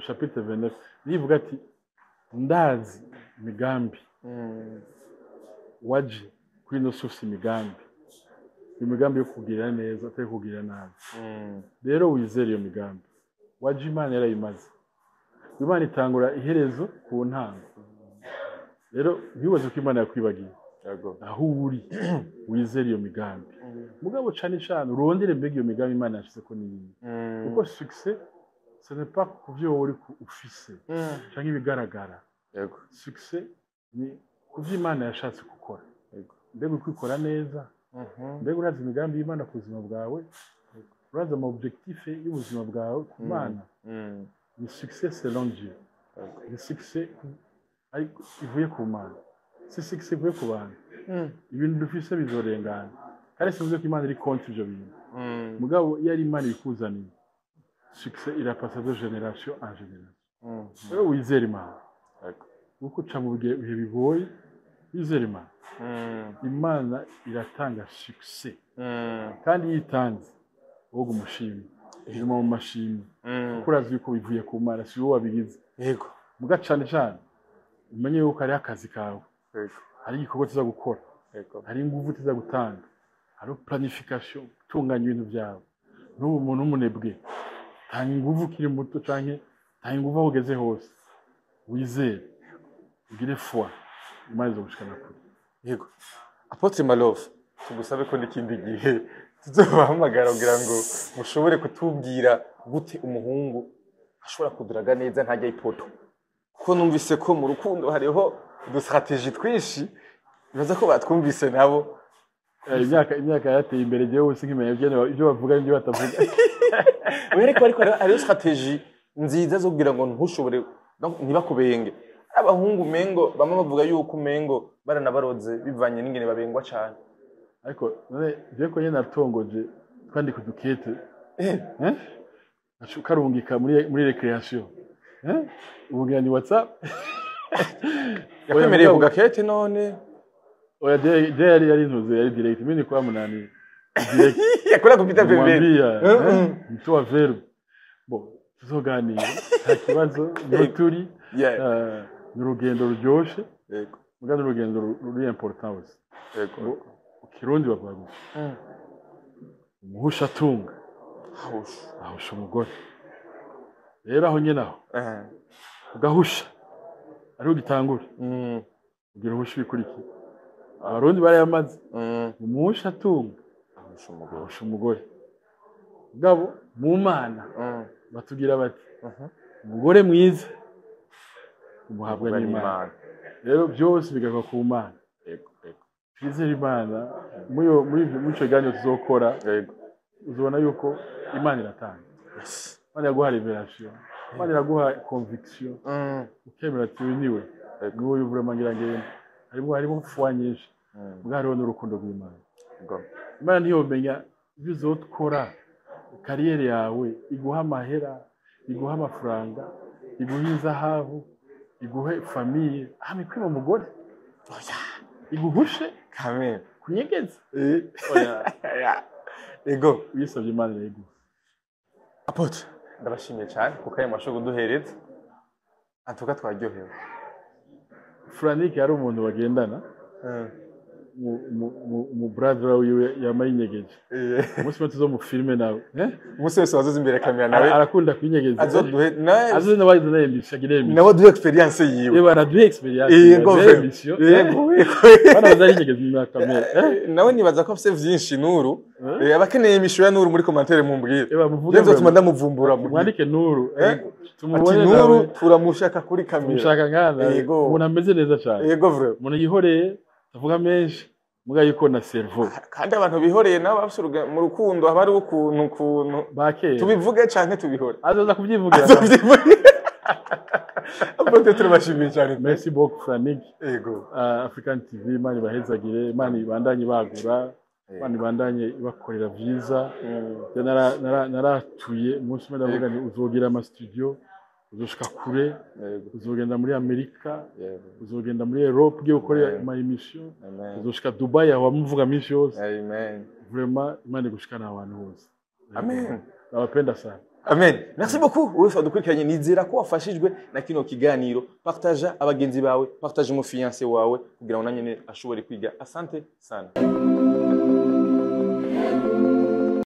chapitre 29 nivuga ati ndazi imigambi waje kuri Inosa ufite imigambi yo kugirira neza atari kugirira nabi. Rero wizere iyo migambi waje Imana yarayimaze. Imana itangura iherezo ku ntango. Rero bibaze ko Imana yakwibagiye aho uri wizere iyo migambi mugabo cyane cyane urondere mbega iyo migambi Imana yashyize ko niyi kuko success ce n'est pas kuvyo uri ufise cyangwa ibigaragara. Success ni kuvyo Imana yashatse gukora. Mbega ukikora neza mbega urazi imigambi y'Imana ku buzima bwawe urazi ama objectif y'ubuzima bwawe ku Mana. Ni success selon Dieu. Ni success ivuye ku Mana. Si success ivuye ku bantu ibintu dufise bizorengana kandi sivuze ko Imana iri contre ivyo bintu mugabo iyo ari Imana ikuzaniye success irapasa de génération en génération. Rero wizere Imana uko uca mu bihe bigoye wizere Imana. Imana iratanga success kandi yitanze wowe umushimye irimo mu mashimwe kuko urazi yuko bivuye ku Mana si wowe wabigize. Yego muga cyane cyane umenye yuko ari akazi kawe. Hari igikorwa tuza gukora. Hari ingufu tuza gutanga. Hari planification tunganya ibintu byawe. N'ubu umuntu umunebwe tanga ingufu kiri muto canke tanga ingufu aho ugeze hose. Wizere ugire foi Imana izogushikana kure. Yego Apotre Malove tugusabe ko n'ikindi gihe tuzobahamagara kugira ngo mushobore kutubwira gute umuhungu ashobora kuduraga neza ntajya ipoto kuko numvise ko mu rukundo hariho udustrategie twinshi bibaza ko batwumvise nabo. Imyaka yateye imbere je wose nkimenya ibyo bavuga n'ibyo batavuga. Ariko hariho strategie nziza zo kugira ngo ntushobore ntibakubenge. Abahungu mengo bamwe bavuga yuko mengo baranabaroze bivanye n'ingene babengwa cyane. Ariko none je ko nyene natongoje twandika udukete karungika muri recreation ubungira ni WhatsApp yakwemereye ku gakete none oya yari ntuze yari direct mimi kwa munani direct yakora kupita pembeni mtu wa verbe bo tuzoganira nta kibazo n'uturi n'urugendo ruryoshe muganda urugendo ruri important wose Kirundi bavuga umuhusha atunga ahusha umugore. Rero aho nyene aho ugahusha ari ugitangura ugira uhusha bikurikira abarundi barayamaze umuhusha atunga ahusha umugore gabo mu Mana batugira bati umugore mwiza umuhabwa n'Imana. Rero byose bigaruka ku Mana. Twizere Imana muri ico ganyo tuzokora uzobona yuko Imana iratanga. Imana yaguha revelation. Imana yaguha conviction. Ukemera ati niwe niwe yuvura mangira ngende harimo foi nyinshi bwariho n'urukundo rw'Imana. Imana ntiyomenya ibyo uzokora kariyeri yawe iguha amahera iguha amafaranga iguha inzahabu iguhe famille amikwima umugore iguhushe kamera kunyegeza ego bisabye Imana yego. Apotre ndabashimiye cyane kuko ayo masho kuduhereza atuka twaryohewe. Frank yari umuntu bagendana mu brother wiwe yamayinyegeje umunsi wose zo mu filme nawe umunsi wose wazoze imbere kamera nawe arakunda kwinyegeza azoduhe nabayize naye mbishagire nawe duhe experience yiwe yeba araduhe experience yego bana bazayinyegeza mu kamera nawe nibaza ko afite byinshi Nuru abakeneye imisho ya Nuru muri commentaire mumbwire yeba muvuge byo tuma ndamuvumbura mwandike Nuru tumubone Nuru turamushaka kuri kamera mushaka ngana ubona ameze neza cyane yego vrai umuntu yihoreye avuga menshi muga yuko na cerveau kandi abantu bihoreye nabo bafite mu rukundo haba ari ukuntu bakeye tubivuge canke tubihore azoza kubyivugira Apote turabashimiye cyane. Merci beaucoup Franik. Yego. African TV mani bahezagire, mani bandanye bagura, mani bandanye bakorera vyiza. Naratuye umunsi umwe ndavuga ni uzogira ama studio, uzoshika kure, uzogenda muri Amerika, uzogenda muri Europe ugiye gukora ama emission, uzoshika Dubai aho bamuvuga minsi yose. Amen. Vraiment imana gushikana abantu bose. Amen. Nawapenda sana. Amen. Merci beaucoup. Wewe wadukurikiranye nizera ko wafashijwe na kino kiganiro. Partage abagenzi bawe, partage mu fiancé wawe kugira ngo nanyene ashobore kwiga. Asante sana.